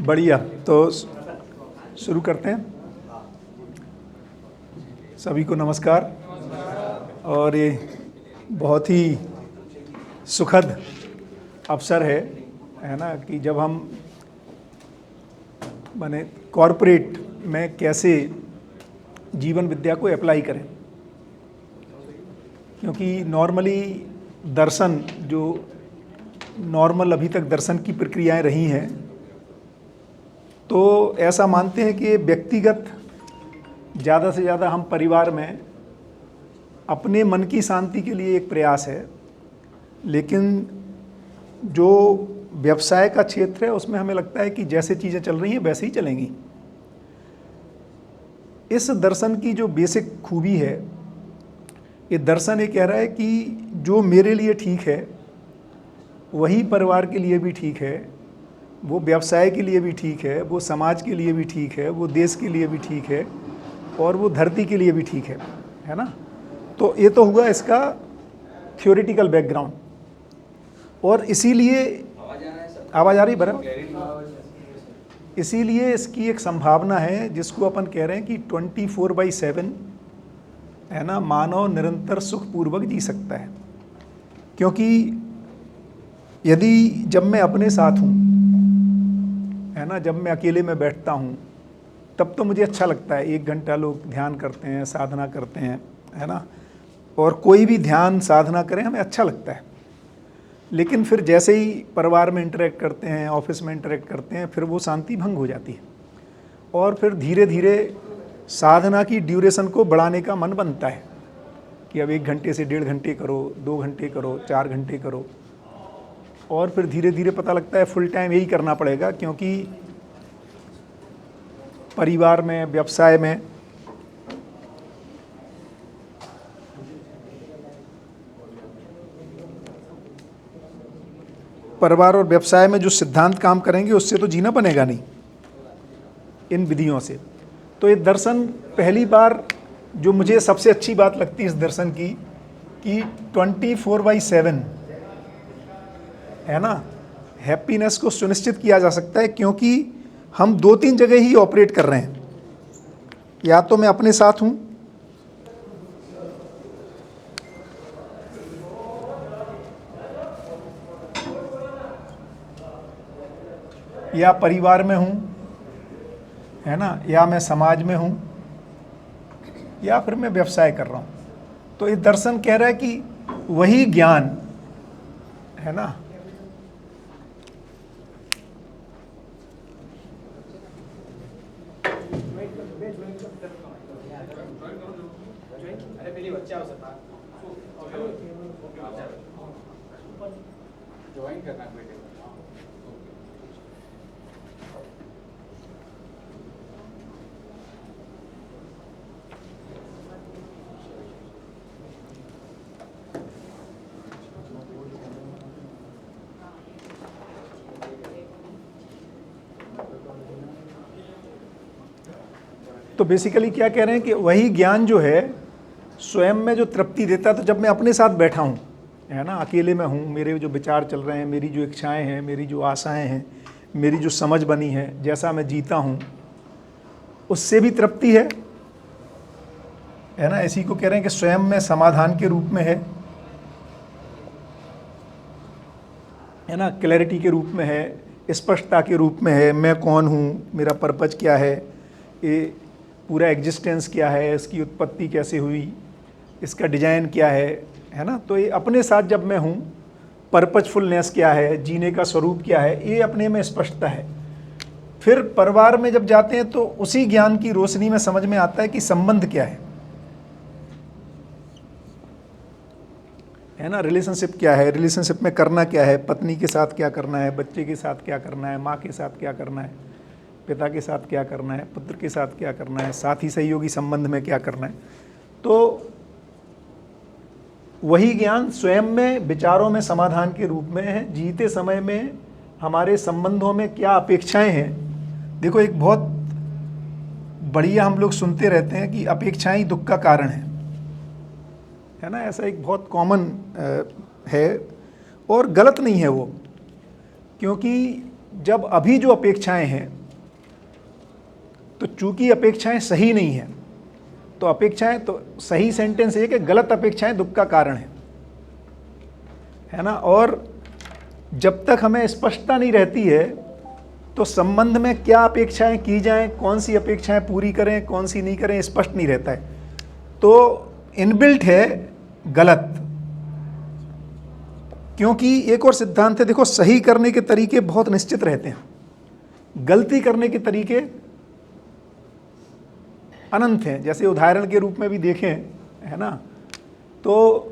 बढ़िया। तो शुरू करते हैं। सभी को नमस्कार। और ये बहुत ही सुखद अवसर है ना, कि जब हम माने कॉरपोरेट में कैसे जीवन विद्या को अप्लाई करें, क्योंकि नॉर्मली दर्शन जो नॉर्मल अभी तक दर्शन की प्रक्रियाएं रही हैं, तो ऐसा मानते हैं कि व्यक्तिगत ज़्यादा से ज़्यादा हम परिवार में अपने मन की शांति के लिए एक प्रयास है, लेकिन जो व्यवसाय का क्षेत्र है उसमें हमें लगता है कि जैसे चीज़ें चल रही हैं वैसे ही चलेंगी। इस दर्शन की जो बेसिक खूबी है, ये दर्शन ये कह रहा है कि जो मेरे लिए ठीक है वही परिवार के लिए भी ठीक है, वो व्यवसाय के लिए भी ठीक है, वो समाज के लिए भी ठीक है, वो देश के लिए भी ठीक है, और वो धरती के लिए भी ठीक है ना। तो ये तो हुआ इसका थ्योरेटिकल बैकग्राउंड। और इसीलिए आवाज़ आ रही बराबर, इसीलिए इसकी एक संभावना है जिसको अपन कह रहे हैं कि 24/7 है ना, मानव निरंतर सुखपूर्वक जी सकता है। क्योंकि यदि जब मैं अपने साथ हूँ, है ना, जब मैं अकेले में बैठता हूँ, तब तो मुझे अच्छा लगता है। 1 घंटा लोग ध्यान करते हैं, साधना करते हैं, है ना, और कोई भी ध्यान साधना करें हमें अच्छा लगता है। लेकिन फिर जैसे ही परिवार में इंटरेक्ट करते हैं, ऑफिस में इंटरेक्ट करते हैं, फिर वो शांति भंग हो जाती है, और फिर धीरे धीरे साधना की ड्यूरेशन को बढ़ाने का मन बनता है कि अब 1 घंटे से 1.5 घंटे करो, 2 घंटे करो, 4 घंटे करो, और फिर धीरे धीरे पता लगता है फुल टाइम यही करना पड़ेगा, क्योंकि परिवार में, व्यवसाय में परिवार और व्यवसाय में जो सिद्धांत काम करेंगे उससे तो जीना बनेगा नहीं, इन विधियों से। तो ये दर्शन पहली बार जो मुझे सबसे अच्छी बात लगती है इस दर्शन की, कि 24/7 है ना, हैप्पीनेस को सुनिश्चित किया जा सकता है। क्योंकि हम 2-3 जगह ही ऑपरेट कर रहे हैं। या तो मैं अपने साथ हूँ, या परिवार में हूँ, है ना, या मैं समाज में हूँ, या फिर मैं व्यवसाय कर रहा हूँ। तो ये दर्शन कह रहा है कि वही ज्ञान, है ना, तो बेसिकली क्या कह रहे हैं कि वही ज्ञान जो है स्वयं में जो तृप्ति देता है। तो जब मैं अपने साथ बैठा हूँ, है ना, अकेले में हूँ, मेरे जो विचार चल रहे हैं, मेरी जो इच्छाएं हैं, मेरी जो आशाएं हैं, मेरी जो समझ बनी है, जैसा मैं जीता हूँ, उससे भी तृप्ति है ना। इसी को कह रहे हैं कि स्वयं में समाधान के रूप में है ना, क्लैरिटी के रूप में है, स्पष्टता के रूप में है। मैं कौन हूँ, मेरा पर्पज क्या है, ये पूरा एग्जिस्टेंस क्या है, इसकी उत्पत्ति कैसे हुई, इसका डिजाइन क्या है ना। तो ये अपने साथ जब मैं हूँ, पर्पजफुलनेस क्या है, जीने का स्वरूप क्या है, ये अपने में स्पष्टता है। फिर परिवार में जब जाते हैं तो उसी ज्ञान की रोशनी में समझ में आता है कि संबंध क्या है ना, रिलेशनशिप क्या है, रिलेशनशिप में करना क्या है, पत्नी के साथ क्या करना है, बच्चे के साथ क्या करना है, माँ के साथ क्या करना है, पिता के साथ क्या करना है, पुत्र के साथ क्या करना है, साथी सहयोगी संबंध में क्या करना है। तो वही ज्ञान स्वयं में विचारों में समाधान के रूप में है। जीते समय में हमारे संबंधों में क्या अपेक्षाएं हैं। देखो, एक बहुत बढ़िया हम लोग सुनते रहते हैं कि अपेक्षाएं ही दुख का कारण है ना। ऐसा एक बहुत कॉमन है और गलत नहीं है वो, क्योंकि जब अभी जो अपेक्षाएं हैं, तो चूंकि अपेक्षाएं सही नहीं है, तो अपेक्षाएं, तो सही सेंटेंस है कि गलत अपेक्षाएं दुख का कारण है ना। और जब तक हमें स्पष्टता नहीं रहती है तो संबंध में क्या अपेक्षाएं की जाएं, कौन सी अपेक्षाएं पूरी करें, कौन सी नहीं करें, स्पष्ट नहीं रहता है। तो इनबिल्ट है गलत, क्योंकि एक और सिद्धांत है, देखो सही करने के तरीके बहुत निश्चित रहते हैं, गलती करने के तरीके अनंत हैं। जैसे उदाहरण के रूप में भी देखें, है ना, तो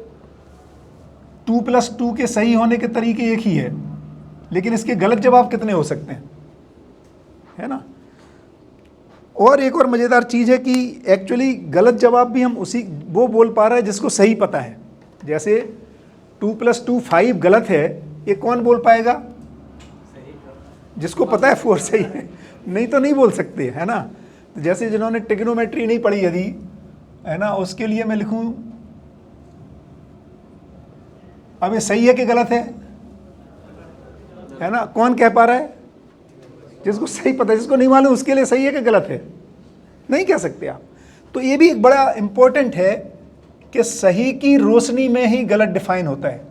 2+2 के सही होने के तरीके एक ही है, लेकिन इसके गलत जवाब कितने हो सकते हैं, है ना। और एक और मज़ेदार चीज़ है कि एक्चुअली गलत जवाब भी हम वो बोल पा रहे हैं जिसको सही पता है। जैसे 2+2 5 गलत है, ये कौन बोल पाएगा? जिसको पता है 4 सही है, नहीं तो नहीं बोल सकते, है ना। तो जैसे जिन्होंने ट्रिग्नोमेट्री नहीं पढ़ी यदि, है ना, उसके लिए मैं लिखूं अब ये सही है कि गलत है ना, कौन कह पा रहा है? जिसको सही पता है, जिसको नहीं मालूम उसके लिए सही है कि गलत है, नहीं कह सकते आप। तो ये भी एक बड़ा इंपॉर्टेंट है कि सही की रोशनी में ही गलत डिफाइन होता है।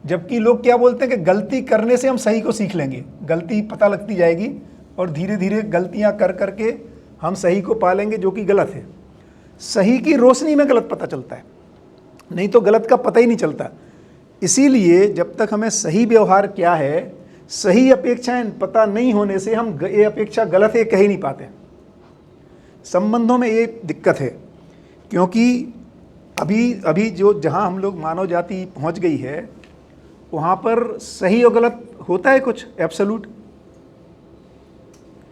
जबकि लोग क्या बोलते हैं कि गलती करने से हम सही को सीख लेंगे, गलती पता लगती जाएगी और धीरे धीरे गलतियां कर करके हम सही को पा लेंगे, जो कि गलत है। सही की रोशनी में गलत पता चलता है, नहीं तो गलत का पता ही नहीं चलता। इसीलिए जब तक हमें सही व्यवहार क्या है, सही अपेक्षाएं पता नहीं होने से हम ये अपेक्षा गलत है कह ही नहीं पाते। संबंधों में ये दिक्कत है, क्योंकि अभी जो जहाँ हम लोग मानव जाति पहुँच गई है, वहाँ पर सही और गलत होता है कुछ एब्सोल्यूट?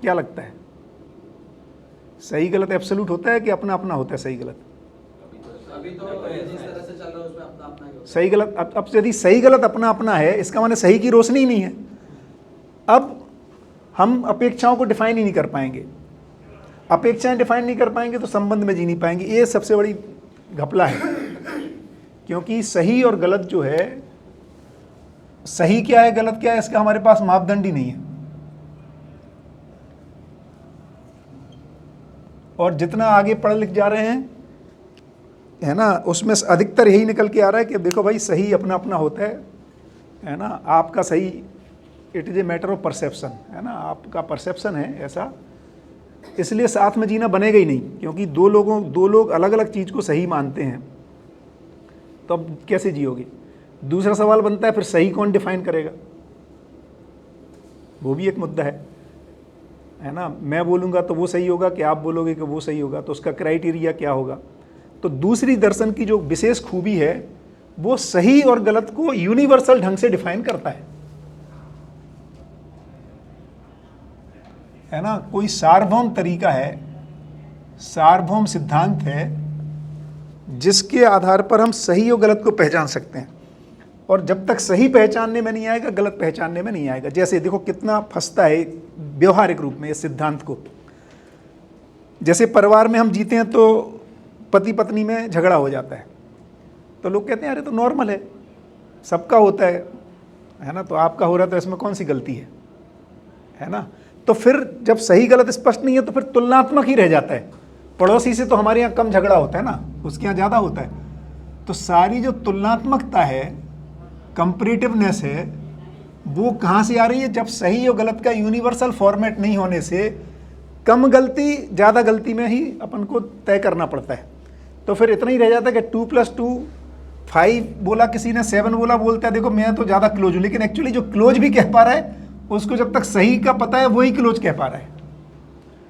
क्या लगता है, सही गलत एब्सोल्यूट होता है कि अपना अपना होता है सही गलत? अभी तो जिस तरह से चल रहा है उसमें अपना अपना ही होता है। सही गलत, अब यदि सही गलत अपना अपना है, इसका माने सही की रोशनी ही नहीं है। अब हम अपेक्षाओं को डिफाइन ही नहीं कर पाएंगे, अपेक्षाएं डिफाइन नहीं कर पाएंगे तो संबंध में जी नहीं पाएंगे। ये सबसे बड़ी घपला है, क्योंकि सही और गलत जो है, सही क्या है गलत क्या है, इसका हमारे पास मापदंड ही नहीं है। और जितना आगे पढ़ लिख जा रहे हैं, है ना, उसमें अधिकतर यही निकल के आ रहा है कि देखो भाई सही अपना अपना होता है ना। आपका सही, it is a matter of perception, है ना, आपका परसेप्शन है ऐसा, इसलिए साथ में जीना बनेगा ही नहीं। क्योंकि दो लोग अलग अलग चीज़ को सही मानते हैं, तो अब कैसे जियोगे? दूसरा सवाल बनता है, फिर सही कौन डिफाइन करेगा? वो भी एक मुद्दा है ना। मैं बोलूँगा तो वो सही होगा कि आप बोलोगे कि वो सही होगा, तो उसका क्राइटेरिया क्या होगा? तो दूसरी दर्शन की जो विशेष खूबी है, वो सही और गलत को यूनिवर्सल ढंग से डिफाइन करता है ना। कोई सार्वभौम तरीका है, सार्वभौम सिद्धांत है, जिसके आधार पर हम सही और गलत को पहचान सकते हैं। और जब तक सही पहचानने में नहीं आएगा, गलत पहचानने में नहीं आएगा। जैसे देखो कितना फंसता है व्यवहारिक रूप में इस सिद्धांत को। जैसे परिवार में हम जीते हैं तो पति पत्नी में झगड़ा हो जाता है, तो लोग कहते हैं अरे तो नॉर्मल है, सबका होता है ना, तो आपका हो रहा है तो इसमें कौन सी गलती है ना। तो फिर जब सही गलत स्पष्ट नहीं है तो फिर तुलनात्मक ही रह जाता है। पड़ोसी से तो हमारे यहाँ कम झगड़ा होता है ना, उसके यहाँ ज़्यादा होता है। तो सारी जो तुलनात्मकता है, कंपैरेटिवनेस है, वो कहाँ से आ रही है? जब सही और गलत का यूनिवर्सल फॉर्मेट नहीं होने से कम गलती ज़्यादा गलती में ही अपन को तय करना पड़ता है। तो फिर इतना ही रह जाता है कि 2+2 5 बोला किसी ने, 7 बोला, बोलता है देखो मैं तो ज़्यादा क्लोज हूँ, लेकिन एक्चुअली जो क्लोज भी कह पा रहा है उसको जब तक सही का पता है वही क्लोज कह पा रहा है।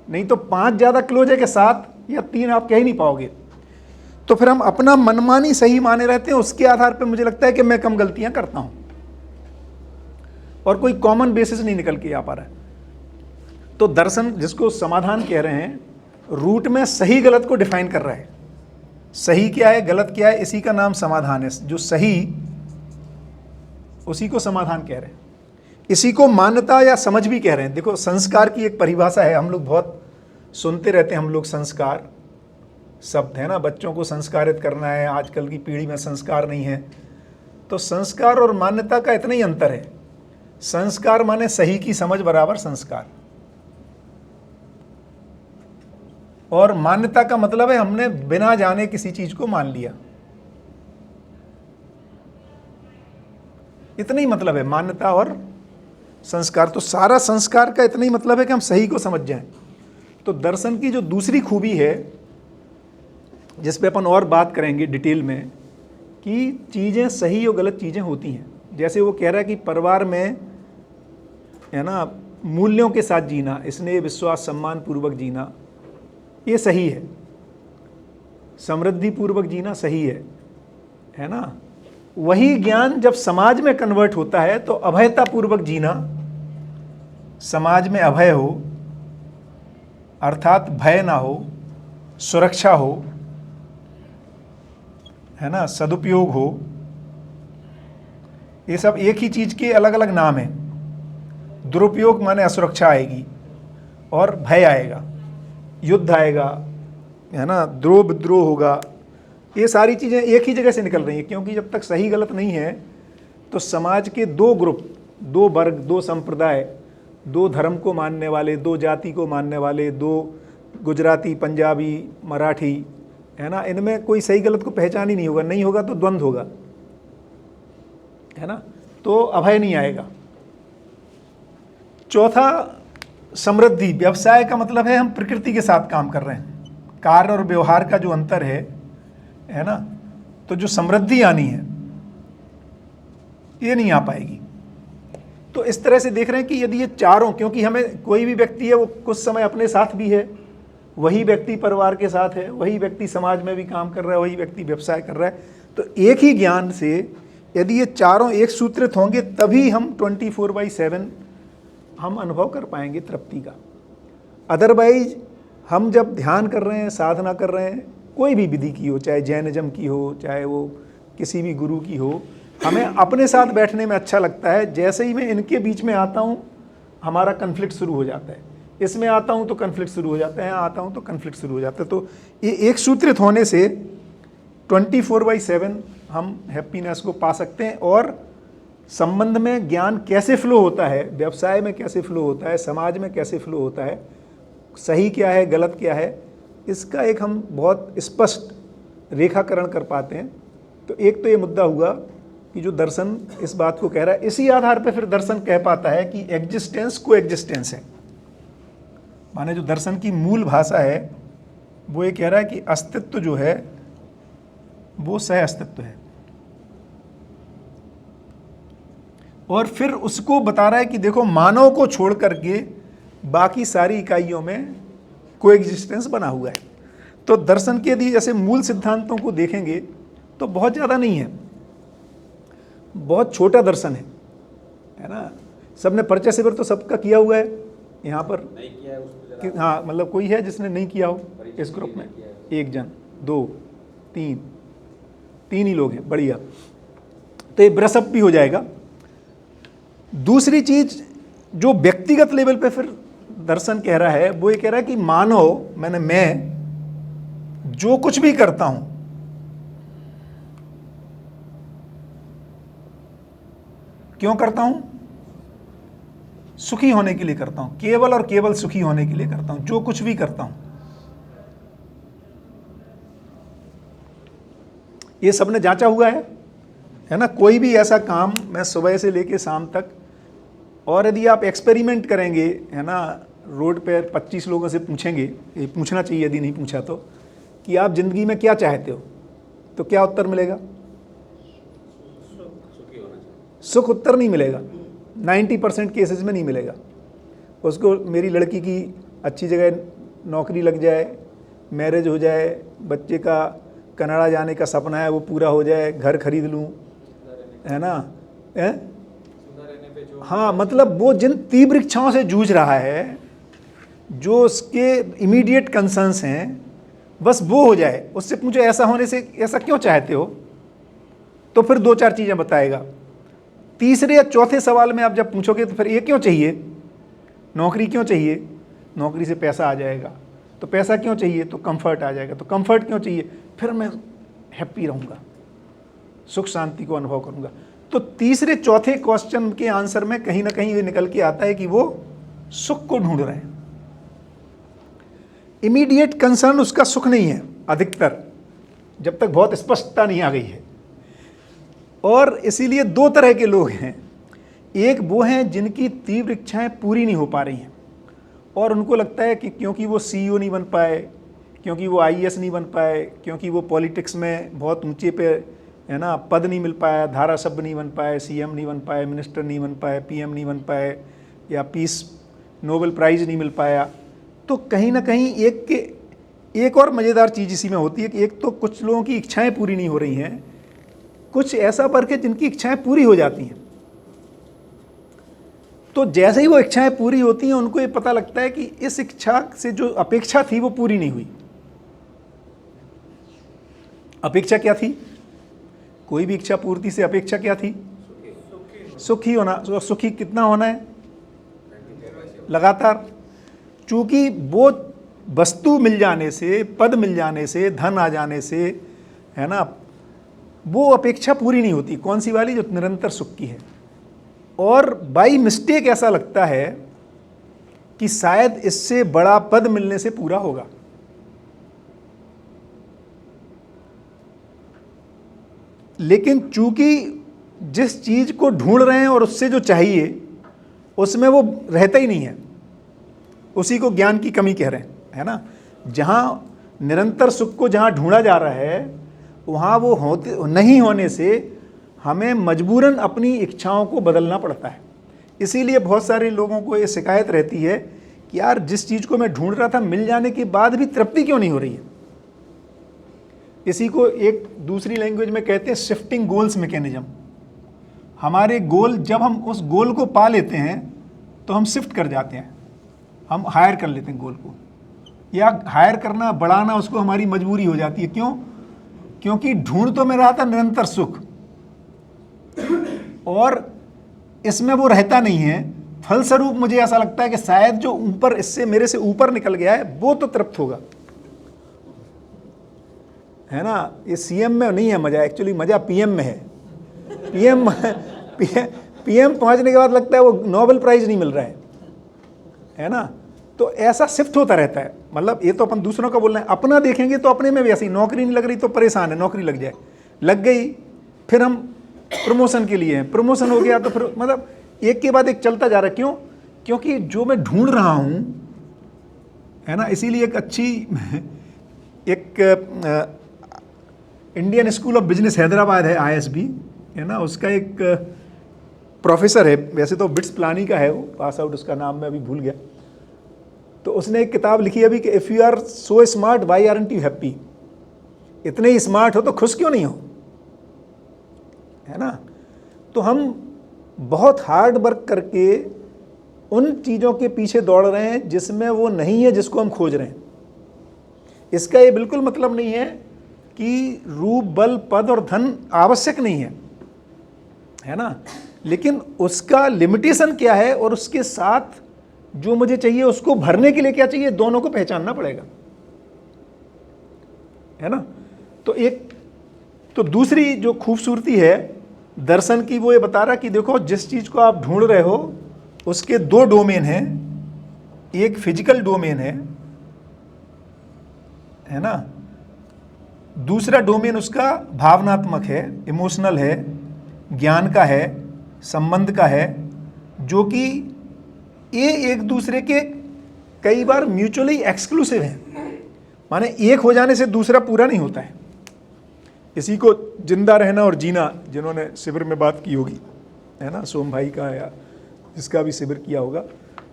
नहीं तो 5 ज़्यादा क्लोज है कि 7 या 3 आप कह ही नहीं पाओगे। तो फिर हम अपना मनमानी सही माने रहते हैं, उसके आधार पर मुझे लगता है कि मैं कम गलतियां करता हूं और कोई कॉमन बेसिस नहीं निकल के आ पा रहा है। तो दर्शन जिसको समाधान कह रहे हैं, रूट में सही गलत को डिफाइन कर रहा है। सही क्या है गलत क्या है, इसी का नाम समाधान है। जो सही उसी को समाधान कह रहे हैं, इसी को मान्यता या समझ भी कह रहे हैं। देखो संस्कार की एक परिभाषा है, हम लोग बहुत सुनते रहते हैं, हम लोग संस्कार शब्द है ना, बच्चों को संस्कारित करना है, आजकल की पीढ़ी में संस्कार नहीं है। तो संस्कार और मान्यता का इतना ही अंतर है। संस्कार माने सही की समझ बराबर संस्कार, और मान्यता का मतलब है हमने बिना जाने किसी चीज को मान लिया, इतना ही मतलब है मान्यता और संस्कार। तो सारा संस्कार का इतना ही मतलब है कि हम सही को समझ जाएं। तो दर्शन की जो दूसरी खूबी है, जिस पे अपन और बात करेंगे डिटेल में, कि चीज़ें सही और गलत चीज़ें होती हैं। जैसे वो कह रहा है कि परिवार में है ना मूल्यों के साथ जीना, स्नेह विश्वास सम्मान पूर्वक जीना, ये सही है। समृद्धि पूर्वक जीना सही है ना। वही ज्ञान जब समाज में कन्वर्ट होता है तो अभयता पूर्वक जीना, समाज में अभय हो, अर्थात भय ना हो, सुरक्षा हो, है ना, सदुपयोग हो, ये सब एक ही चीज के अलग अलग नाम हैं। दुरुपयोग माने असुरक्षा आएगी और भय आएगा, युद्ध आएगा, है ना, द्रोह विद्रोह होगा। ये सारी चीज़ें एक ही जगह से निकल रही हैं, क्योंकि जब तक सही गलत नहीं है तो समाज के दो ग्रुप, दो वर्ग, दो संप्रदाय, दो धर्म को मानने वाले, दो जाति को मानने वाले, दो गुजराती, पंजाबी, मराठी, है ना, इनमें कोई सही गलत को पहचान ही नहीं होगा। नहीं होगा तो द्वंद्व होगा, है ना, तो अभय नहीं आएगा। चौथा, समृद्धि। व्यवसाय का मतलब है हम प्रकृति के साथ काम कर रहे हैं, कार्य और व्यवहार का जो अंतर है ना, तो जो समृद्धि आनी है ये नहीं आ पाएगी। तो इस तरह से देख रहे हैं कि यदि ये चारों, क्योंकि हमें कोई भी व्यक्ति है वो कुछ समय अपने साथ भी है, वही व्यक्ति परिवार के साथ है, वही व्यक्ति समाज में भी काम कर रहा है, वही व्यक्ति व्यवसाय कर रहा है, तो एक ही ज्ञान से यदि ये चारों एक सूत्रित होंगे तभी हम 24/7 हम अनुभव कर पाएंगे तृप्ति का। अदरवाइज हम जब ध्यान कर रहे हैं, साधना कर रहे हैं, कोई भी विधि की हो, चाहे जैनिज्म की हो, चाहे वो किसी भी गुरु की हो, हमें अपने साथ बैठने में अच्छा लगता है। जैसे ही मैं इनके बीच में आता हूँ हमारा कन्फ्लिक्ट शुरू हो जाता है, इसमें आता हूँ तो कन्फ्लिक्ट शुरू हो जाता है, यहाँ आता हूँ तो कन्फ्लिक्ट शुरू हो जाता है। तो ये एक सूत्रित होने से 24/7 हम हैप्पीनेस को पा सकते हैं। और संबंध में ज्ञान कैसे फ्लो होता है, व्यवसाय में कैसे फ्लो होता है, समाज में कैसे फ्लो होता है, सही क्या है गलत क्या है, इसका एक हम बहुत स्पष्ट रेखाकरण कर पाते हैं। तो एक तो ये मुद्दा हुआ कि जो दर्शन इस बात को कह रहा है, इसी आधार पर फिर दर्शन कह पाता है कि एग्जिस्टेंस को एग्जिस्टेंस है। माने जो दर्शन की मूल भाषा है वो ये कह रहा है कि अस्तित्व जो है वो सह अस्तित्व है, और फिर उसको बता रहा है कि देखो मानव को छोड़ करके बाकी सारी इकाइयों में कोएग्जिस्टेंस बना हुआ है। तो दर्शन के यदि जैसे मूल सिद्धांतों को देखेंगे तो बहुत ज़्यादा नहीं है, बहुत छोटा दर्शन है ना। सबने परिचय शिविर तो सबका किया हुआ है, यहाँ पर नहीं किया है उसको कि हाँ, मतलब कोई है जिसने नहीं किया हो इस ग्रुप में? एक जन, दो, तीन ही लोग हैं, बढ़िया। तो ये ब्रशअप भी हो जाएगा। दूसरी चीज जो व्यक्तिगत लेवल पे फिर दर्शन कह रहा है वो ये कह रहा है कि मानव, मैं जो कुछ भी करता हूं क्यों करता हूं? सुखी होने के लिए करता हूं, केवल और केवल सुखी होने के लिए करता हूं। जो कुछ भी करता हूं ये सबने जांचा हुआ है ना। कोई भी ऐसा काम मैं सुबह से लेके शाम तक, और यदि आप एक्सपेरिमेंट करेंगे, है ना, रोड पर 25 लोगों से पूछेंगे, ये पूछना चाहिए यदि नहीं पूछा तो, कि आप ज़िंदगी में क्या चाहते हो, तो क्या उत्तर मिलेगा? सुखी होना चाहिए। सुख उत्तर नहीं मिलेगा, 90% केसेस में नहीं मिलेगा। उसको मेरी लड़की की अच्छी जगह नौकरी लग जाए, मैरिज हो जाए, बच्चे का कनाडा जाने का सपना है वो पूरा हो जाए, घर खरीद लूँ, है ना, हाँ, मतलब वो जिन तीव्र इच्छाओं से जूझ रहा है, जो उसके इमीडिएट कंसर्न्स हैं, बस वो हो जाए। उससे पूछो ऐसा होने से ऐसा क्यों चाहते हो, तो फिर 2-4 चीज़ें बताएगा। तीसरे या चौथे सवाल में आप जब पूछोगे तो फिर ये क्यों चाहिए, नौकरी क्यों चाहिए, नौकरी से पैसा आ जाएगा। तो पैसा क्यों चाहिए, तो कंफर्ट आ जाएगा। तो कंफर्ट क्यों चाहिए, फिर मैं हैप्पी रहूँगा, सुख शांति को अनुभव करूँगा। तो तीसरे चौथे क्वेश्चन के आंसर में कहीं ना कहीं ये निकल के आता है कि वो सुख को ढूंढ रहे हैं। इमीडिएट कंसर्न उसका सुख नहीं है अधिकतर, जब तक बहुत स्पष्टता नहीं आ गई है। और इसीलिए दो तरह के लोग हैं, एक वो हैं जिनकी तीव्र इच्छाएं पूरी नहीं हो पा रही हैं और उनको लगता है कि क्योंकि वो सीईओ नहीं बन पाए, क्योंकि वो आईएएस नहीं बन पाए, क्योंकि वो पॉलिटिक्स में बहुत ऊंचे पे है ना पद नहीं मिल पाया, धारासभ्य नहीं बन पाए, सीएम नहीं बन पाए, मिनिस्टर नहीं बन पाए, पीएम नहीं बन पाए, या पीस नोबेल प्राइज़ नहीं मिल पाया, तो कहीं ना कहीं एक और मज़ेदार चीज़ इसी में होती है कि एक तो कुछ लोगों की इच्छाएं पूरी नहीं हो रही हैं, कुछ ऐसा वर्ग है जिनकी इच्छाएं पूरी हो जाती हैं। तो जैसे ही वो इच्छाएं पूरी होती हैं उनको ये पता लगता है कि इस इच्छा से जो अपेक्षा थी वो पूरी नहीं हुई। अपेक्षा क्या थी? कोई भी इच्छा पूर्ति से अपेक्षा क्या थी? सुखी होना। तो सुखी कितना होना है? लगातार। चूंकि वो वस्तु मिल जाने से, पद मिल जाने से, धन आ जाने से, है ना, वो अपेक्षा पूरी नहीं होती। कौन सी वाली? जो निरंतर सुख की है। और बाई मिस्टेक ऐसा लगता है कि शायद इससे बड़ा पद मिलने से पूरा होगा। लेकिन चूंकि जिस चीज को ढूंढ रहे हैं और उससे जो चाहिए उसमें वो रहता ही नहीं है, उसी को ज्ञान की कमी कह रहे हैं, है ना। जहां निरंतर सुख को जहां ढूंढा जा रहा है वहां वो होते नहीं होने से हमें मजबूरन अपनी इच्छाओं को बदलना पड़ता है। इसीलिए बहुत सारे लोगों को ये शिकायत रहती है कि यार जिस चीज़ को मैं ढूंढ रहा था मिल जाने के बाद भी तृप्ति क्यों नहीं हो रही है। इसी को एक दूसरी लैंग्वेज में कहते हैं शिफ्टिंग गोल्स मैकेनिज्म। हमारे गोल, जब हम उस गोल को पा लेते हैं तो हम शिफ्ट कर जाते हैं, हम हायर कर लेते हैं गोल को, या हायर करना, बढ़ाना, उसको हमारी मजबूरी हो जाती है। क्यों? क्योंकि ढूंढ तो मैं रहा था निरंतर सुख और इसमें वो रहता नहीं है। फलस्वरूप मुझे ऐसा लगता है कि शायद जो ऊपर, इससे मेरे से ऊपर निकल गया है वो तो तृप्त होगा, है ना। ये सीएम में नहीं है मजा, एक्चुअली मजा पीएम में है। पीएम पहुंचने के बाद लगता है वो नोबेल प्राइज नहीं मिल रहा है ना। तो ऐसा शिफ्ट होता रहता है। मतलब ये तो अपन दूसरों का बोल रहे हैं, अपना देखेंगे तो अपने में भी ऐसी, नौकरी नहीं लग रही तो परेशान है, नौकरी लग जाए, लग गई, फिर हम प्रमोशन के लिए हैं, प्रमोशन हो गया तो फिर मतलब एक के बाद एक चलता जा रहा है। क्यों? क्योंकि जो मैं ढूंढ रहा हूं, है ना। इसीलिए एक अच्छी एक Indian school of business Hyderabad है, ISB, है ना, उसका एक प्रोफेसर है, वैसे तो बिट्स प्लानी का है वो, पास आउट, उसका नाम मैं अभी भूल गया। तो उसने एक किताब लिखी अभी कि if you are so smart why aren't you happy. इतने ही स्मार्ट हो तो खुश क्यों नहीं हो, है ना। तो हम बहुत हार्ड वर्क करके उन चीज़ों के पीछे दौड़ रहे हैं जिसमें वो नहीं है जिसको हम खोज रहे हैं। इसका ये बिल्कुल मतलब नहीं है कि रूप, बल, पद और धन आवश्यक नहीं है ना। लेकिन उसका लिमिटेशन क्या है और उसके साथ जो मुझे चाहिए उसको भरने के लिए क्या चाहिए, दोनों को पहचानना पड़ेगा, है ना। तो दूसरी जो खूबसूरती है दर्शन की, वो ये बता रहा कि देखो जिस चीज को आप ढूंढ रहे हो उसके दो डोमेन हैं। एक फिजिकल डोमेन है ना, दूसरा डोमेन उसका भावनात्मक है, इमोशनल है, ज्ञान का है, संबंध का है, जो कि ये एक दूसरे के कई बार म्यूचुअली एक्सक्लूसिव हैं। माने एक हो जाने से दूसरा पूरा नहीं होता है। इसी को जिंदा रहना और जीना, जिन्होंने शिविर में बात की होगी, है ना, सोम भाई का या जिसका भी शिविर किया होगा,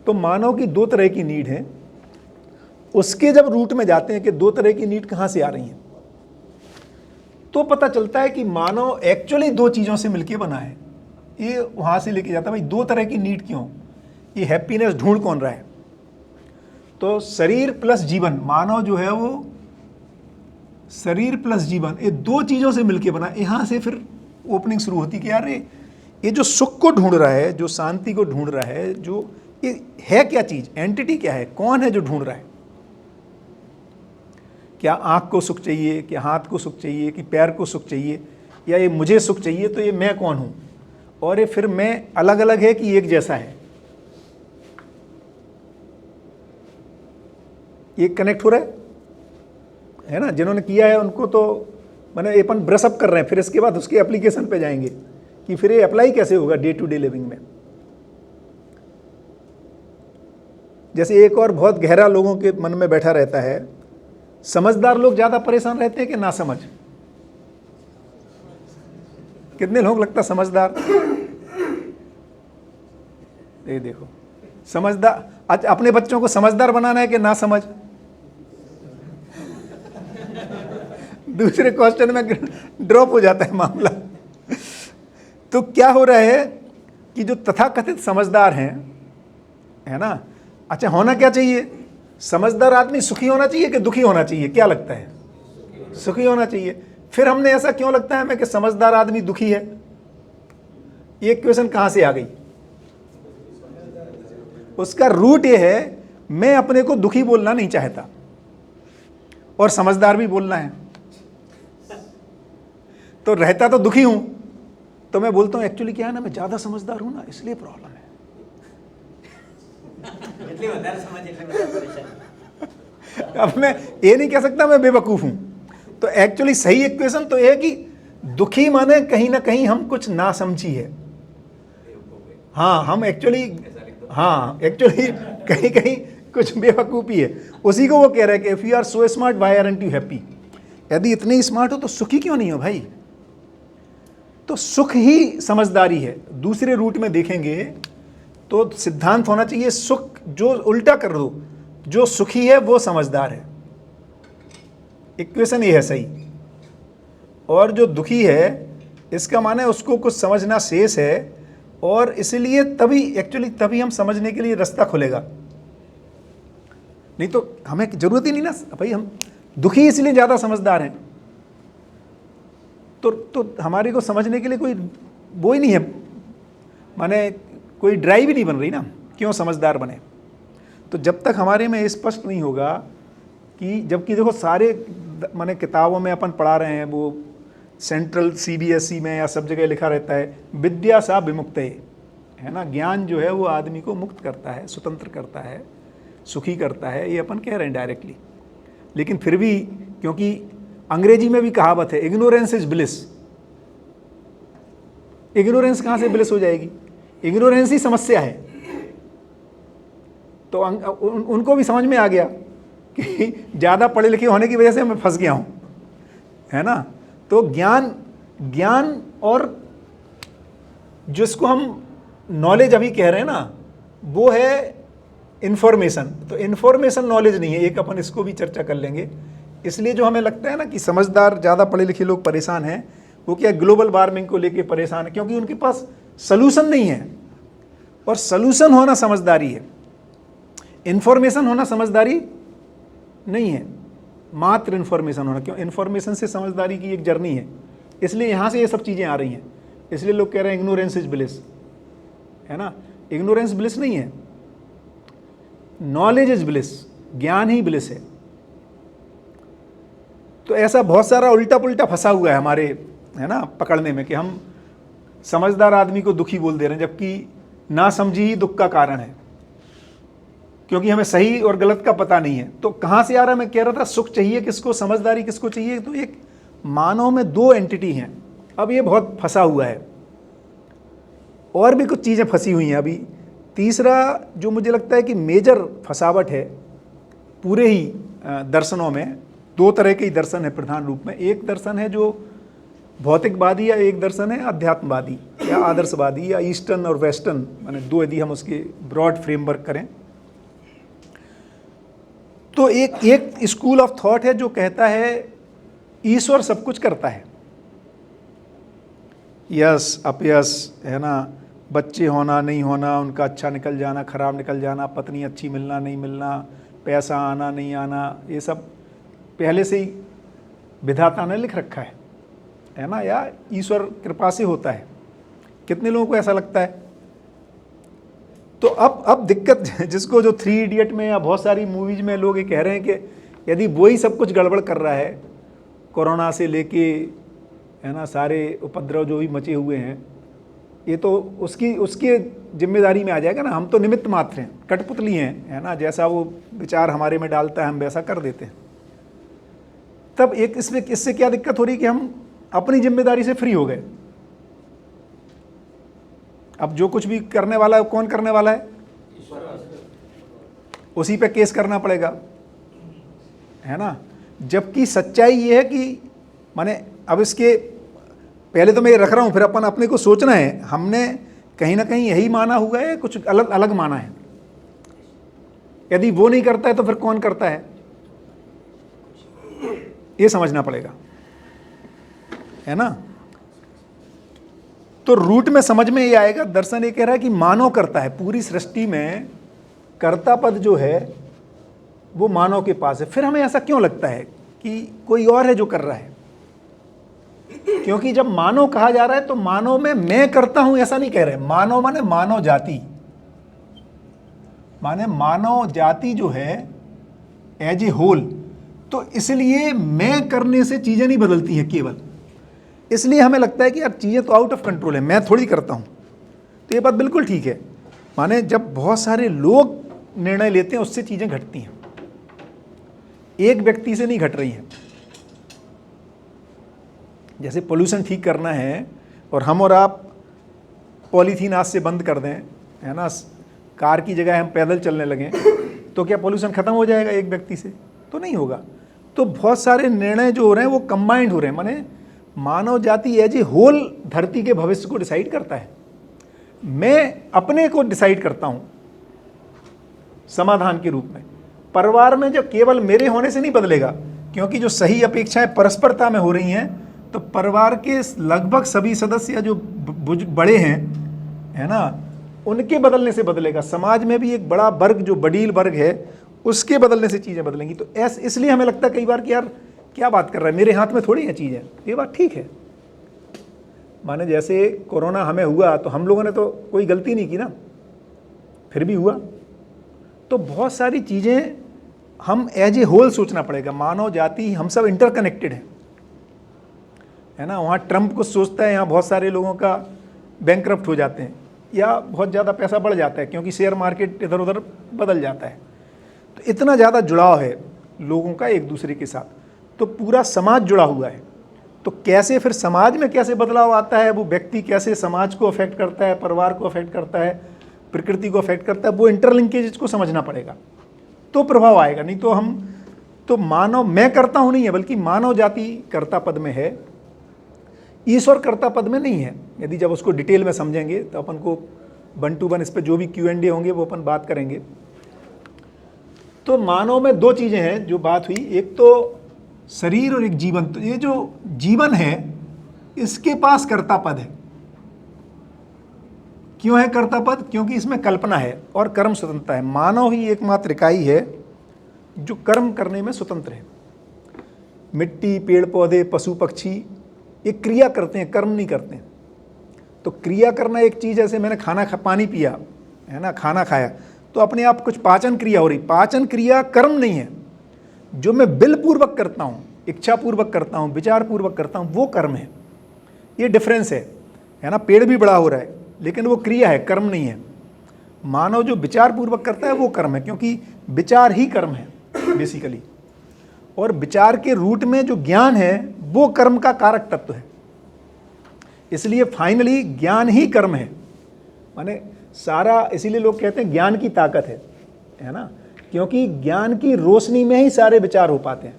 तो मानव की दो तरह की नीड है। उसके जब रूट में जाते हैं कि दो तरह की नीड कहाँ से आ रही हैं, तो पता चलता है कि मानव एक्चुअली दो चीज़ों से मिलके बना है। ये वहाँ से लेके जाता है, भाई दो तरह की नीड क्यों, ये हैप्पीनेस ढूंढ कौन रहा है। तो शरीर प्लस जीवन, मानव जो है वो शरीर प्लस जीवन, ये दो चीज़ों से मिलके बना। यहाँ से फिर ओपनिंग शुरू होती कि यार ये जो सुख को ढूंढ रहा है, जो शांति को ढूंढ रहा है, जो ये है क्या चीज़, एंटिटी क्या है, कौन है जो ढूंढ रहा है। क्या आँख को सुख चाहिए, क्या हाथ को सुख चाहिए, कि पैर को सुख चाहिए, या ये मुझे सुख चाहिए, तो ये मैं कौन हूँ। और ये फिर मैं अलग अलग है कि एक जैसा ये कनेक्ट हो रहा है ना? जिन्होंने किया है उनको तो मैंने अपन ब्रश अप कर रहे हैं, फिर इसके बाद उसके एप्लीकेशन पे जाएंगे कि फिर ये अप्लाई कैसे होगा डे टू डे लिविंग में। जैसे एक और बहुत गहरा लोगों के मन में बैठा रहता है, समझदार लोग ज्यादा परेशान रहते हैं कि ना समझ? कितने लोग लगता समझदार? ये देखो, समझदार, अच्छा अपने बच्चों को समझदार बनाना है कि ना समझ? दूसरे क्वेश्चन में ड्रॉप हो जाता है मामला। तो क्या हो रहा है कि जो तथाकथित समझदार हैं, है ना, अच्छा होना क्या चाहिए? समझदार आदमी सुखी होना चाहिए कि दुखी होना चाहिए? क्या लगता है? सुखी होना चाहिए। फिर हमने ऐसा क्यों लगता है हमें कि समझदार आदमी दुखी है? ये क्वेश्चन कहां से आ गई? उसका रूट ये है, मैं अपने को दुखी बोलना नहीं चाहता और समझदार भी बोलना है, तो रहता तो दुखी हूं, तो मैं बोलता हूं एक्चुअली क्या है ना, मैं ज्यादा समझदार हूं ना, इसलिए प्रॉब्लम है। अब मैं ये नहीं कह सकता मैं बेवकूफ हूं। तो एक्चुअली सही इक्वेशन तो यह है कि दुखी माने कहीं ना कहीं हम कुछ ना समझी है। हाँ, हम एक्चुअली, हाँ एक्चुअली कहीं कहीं कुछ बेवकूफ़ी है। उसी को वो कह रहे हैं कि if you are so smart why aren't you happy? यदि इतने स्मार्ट हो तो सुखी क्यों नहीं हो भाई? तो सुख ही समझदारी है। दूसरे रूट में देखेंगे तो सिद्धांत होना चाहिए सुख, जो उल्टा कर दो, जो सुखी है वो समझदार है। इक्वेशन ये है सही। और जो दुखी है इसका माने उसको कुछ समझना शेष है, और इसलिए तभी हम समझने के लिए रास्ता खुलेगा। नहीं तो हमें जरूरत ही नहीं ना भाई, हम दुखी इसलिए ज्यादा समझदार हैं, तो हमारे को समझने के लिए कोई वो ही नहीं है, माने कोई ड्राइव ही नहीं बन रही ना, क्यों समझदार बने। तो जब तक हमारे में स्पष्ट नहीं होगा कि, जबकि देखो सारे माने किताबों में अपन पढ़ा रहे हैं, वो सेंट्रल CBSE में या सब जगह लिखा रहता है विद्या सा विमुक्त है ना, ज्ञान जो है वो आदमी को मुक्त करता है, स्वतंत्र करता है, सुखी करता है, ये अपन कह रहे हैं डायरेक्टली। लेकिन फिर भी, क्योंकि अंग्रेजी में भी कहावत है इग्नोरेंस इज ब्लिस। इग्नोरेंस कहाँ से ब्लिस हो जाएगी? इग्नोरेंस ही समस्या है। तो उनको भी समझ में आ गया कि ज़्यादा पढ़े लिखे होने की वजह से मैं फंस गया हूँ, है ना। तो ज्ञान और जिसको हम नॉलेज अभी कह रहे हैं ना, वो है इंफॉर्मेशन। तो इंफॉर्मेशन नॉलेज नहीं है, एक अपन इसको भी चर्चा कर लेंगे। इसलिए जो हमें लगता है ना कि समझदार ज़्यादा पढ़े लिखे लोग परेशान हैं, वो क्या ग्लोबल वार्मिंग को लेके परेशान है, क्योंकि उनके पास सलूशन नहीं है। और सलूशन होना समझदारी है, इंफॉर्मेशन होना समझदारी नहीं है, मात्र इंफॉर्मेशन होना। क्यों? इंफॉर्मेशन से समझदारी की एक जर्नी है, इसलिए यहाँ से ये सब चीज़ें आ रही हैं। इसलिए लोग कह रहे हैं इग्नोरेंस इज ब्लिस, है ना। इग्नोरेंस ब्लिस नहीं है, नॉलेज इज ब्लिस, ज्ञान ही ब्लिस है। तो ऐसा बहुत सारा उल्टा पुल्टा फंसा हुआ है हमारे, है ना, पकड़ने में, कि हम समझदार आदमी को दुखी बोल दे रहे हैं, जबकि ना समझी ही दुख का कारण है, क्योंकि हमें सही और गलत का पता नहीं है। तो कहाँ से आ रहा है? मैं कह रहा था सुख चाहिए किसको, समझदारी किसको चाहिए? तो एक मानव में दो एंटिटी हैं। अब ये बहुत फंसा हुआ है, और भी कुछ चीज़ें फंसी हुई हैं अभी। तीसरा जो मुझे लगता है कि मेजर फंसावट है पूरे ही दर्शनों में, दो तरह के ही दर्शन है प्रधान रूप में। एक दर्शन है जो भौतिकवादी, या एक दर्शन है अध्यात्मवादी या आदर्शवादी, या ईस्टर्न और वेस्टर्न, माने दो यदि हम उसके ब्रॉड फ्रेमवर्क करें। तो एक स्कूल ऑफ थॉट है जो कहता है ईश्वर सब कुछ करता है, यस अपयस, है ना, बच्चे होना नहीं होना, उनका अच्छा निकल जाना खराब निकल जाना, पत्नी अच्छी मिलना नहीं मिलना, पैसा आना नहीं आना, ये सब पहले से ही विधाता ने लिख रखा है ना, या ईश्वर कृपा से होता है। कितने लोगों को ऐसा लगता है? तो अब दिक्कत जिसको जो 3 इडियट में या बहुत सारी मूवीज में लोग ये कह रहे हैं कि यदि वो ही सब कुछ गड़बड़ कर रहा है, कोरोना से लेके, है ना, सारे उपद्रव जो भी मचे हुए हैं, ये तो उसकी उसकी जिम्मेदारी में आ जाएगा ना, हम तो निमित्त मात्र हैं, कठपुतली हैं, है ना, जैसा वो विचार हमारे में डालता है हम वैसा कर देते हैं। तब एक इसमें इससे क्या दिक्कत हो रही कि हम अपनी जिम्मेदारी से फ्री हो गए। अब जो कुछ भी करने वाला है कौन करने वाला है, उसी पे केस करना पड़ेगा, है ना। जबकि सच्चाई ये है कि माने अब इसके पहले तो मैं ये रख रहा हूं, फिर अपन अपने को सोचना है हमने कहीं ना कहीं यही माना हुआ है, कुछ अलग अलग माना है। यदि वो नहीं करता है तो फिर कौन करता है, ये समझना पड़ेगा, है ना। तो रूट में समझ में ये आएगा, दर्शन ये कह रहा है कि मानव करता है, पूरी सृष्टि में कर्ता पद जो है वो मानव के पास है। फिर हमें ऐसा क्यों लगता है कि कोई और है जो कर रहा है, क्योंकि जब मानव कहा जा रहा है तो मानव में मैं करता हूं ऐसा नहीं कह रहे। मानव माने मानव जाति, माने मानव जाति जो है एज ए होल। तो इसलिए मैं करने से चीजें नहीं बदलती हैं केवल, इसलिए हमें लगता है कि यार चीजें तो आउट ऑफ कंट्रोल है, मैं थोड़ी करता हूं। तो ये बात बिल्कुल ठीक है, माने जब बहुत सारे लोग निर्णय लेते हैं उससे चीजें घटती हैं, एक व्यक्ति से नहीं घट रही हैं। जैसे पोल्यूशन ठीक करना है और हम और आप पॉलीथीन आज से बंद कर दें, है ना, कार की जगह हम पैदल चलने लगें, तो क्या पोल्यूशन खत्म हो जाएगा एक व्यक्ति से? तो नहीं होगा। तो बहुत सारे निर्णय जो हो रहे हैं वो कंबाइंड हो रहे हैं, माने मानव जाति एज ए होल धरती के भविष्य को डिसाइड करता है। मैं अपने को डिसाइड करता हूं समाधान के रूप में। परिवार में जो केवल मेरे होने से नहीं बदलेगा, क्योंकि जो सही अपेक्षाएं परस्परता में हो रही हैं, तो परिवार के लगभग सभी सदस्य जो बड़े हैं, है ना, उनके बदलने से बदलेगा। समाज में भी एक बड़ा वर्ग जो बडील वर्ग है उसके बदलने से चीज़ें बदलेंगी। तो इसलिए हमें लगता है कई बार कि यार क्या बात कर रहा है, मेरे हाथ में थोड़ी है चीज़ें। ये बात ठीक है, माने जैसे कोरोना हमें हुआ तो हम लोगों ने तो कोई गलती नहीं की ना, फिर भी हुआ। तो बहुत सारी चीज़ें हम एज ए होल सोचना पड़ेगा। मानव जाति हम सब इंटरकनेक्टेड है ना। वहाँ ट्रंप कुछ सोचता है, यहाँ बहुत सारे लोगों का बैंकरप्ट हो जाते हैं या बहुत ज़्यादा पैसा बढ़ जाता है क्योंकि शेयर मार्केट इधर उधर बदल जाता है। तो इतना ज़्यादा जुड़ाव है लोगों का एक दूसरे के साथ, तो पूरा समाज जुड़ा हुआ है। तो कैसे फिर समाज में कैसे बदलाव आता है, वो व्यक्ति कैसे समाज को अफेक्ट करता है, परिवार को अफेक्ट करता है, प्रकृति को अफेक्ट करता है, वो इंटरलिंकेज को समझना पड़ेगा, तो प्रभाव आएगा। नहीं तो हम तो मानव मैं करता हूँ नहीं है, बल्कि मानव जाति कर्ता पद में है, ईश्वर कर्ता पद में नहीं है। यदि जब उसको डिटेल में समझेंगे तो अपन को 1 to 1 इस पर जो भी Q&A होंगे वो अपन बात करेंगे। तो मानव में दो चीज़ें हैं जो बात हुई, एक तो शरीर और एक जीवन। तो ये जो जीवन है इसके पास कर्ता पद है। क्यों है कर्ता पद? क्योंकि इसमें कल्पना है और कर्म स्वतंत्रता है। मानव ही एकमात्र इकाई है जो कर्म करने में स्वतंत्र है। मिट्टी, पेड़ पौधे, पशु पक्षी ये क्रिया करते हैं, कर्म नहीं करते हैं। तो क्रिया करना एक चीज़, जैसे मैंने पानी पिया, है ना, खाना खाया, तो अपने आप कुछ पाचन क्रिया हो रही। पाचन क्रिया कर्म नहीं है। जो मैं बलपूर्वक करता हूँ, इच्छापूर्वक करता हूँ, विचारपूर्वक करता हूँ, वो कर्म है। ये डिफरेंस है ना। पेड़ भी बड़ा हो रहा है लेकिन वो क्रिया है, कर्म नहीं है। मानव जो विचारपूर्वक करता है वो कर्म है, क्योंकि विचार ही कर्म है बेसिकली। और विचार के रूट में जो ज्ञान है वो कर्म का कारक तत्व है। इसलिए फाइनली ज्ञान ही कर्म है। माने सारा, इसीलिए लोग कहते हैं ज्ञान की ताकत है ना, क्योंकि ज्ञान की रोशनी में ही सारे विचार हो पाते हैं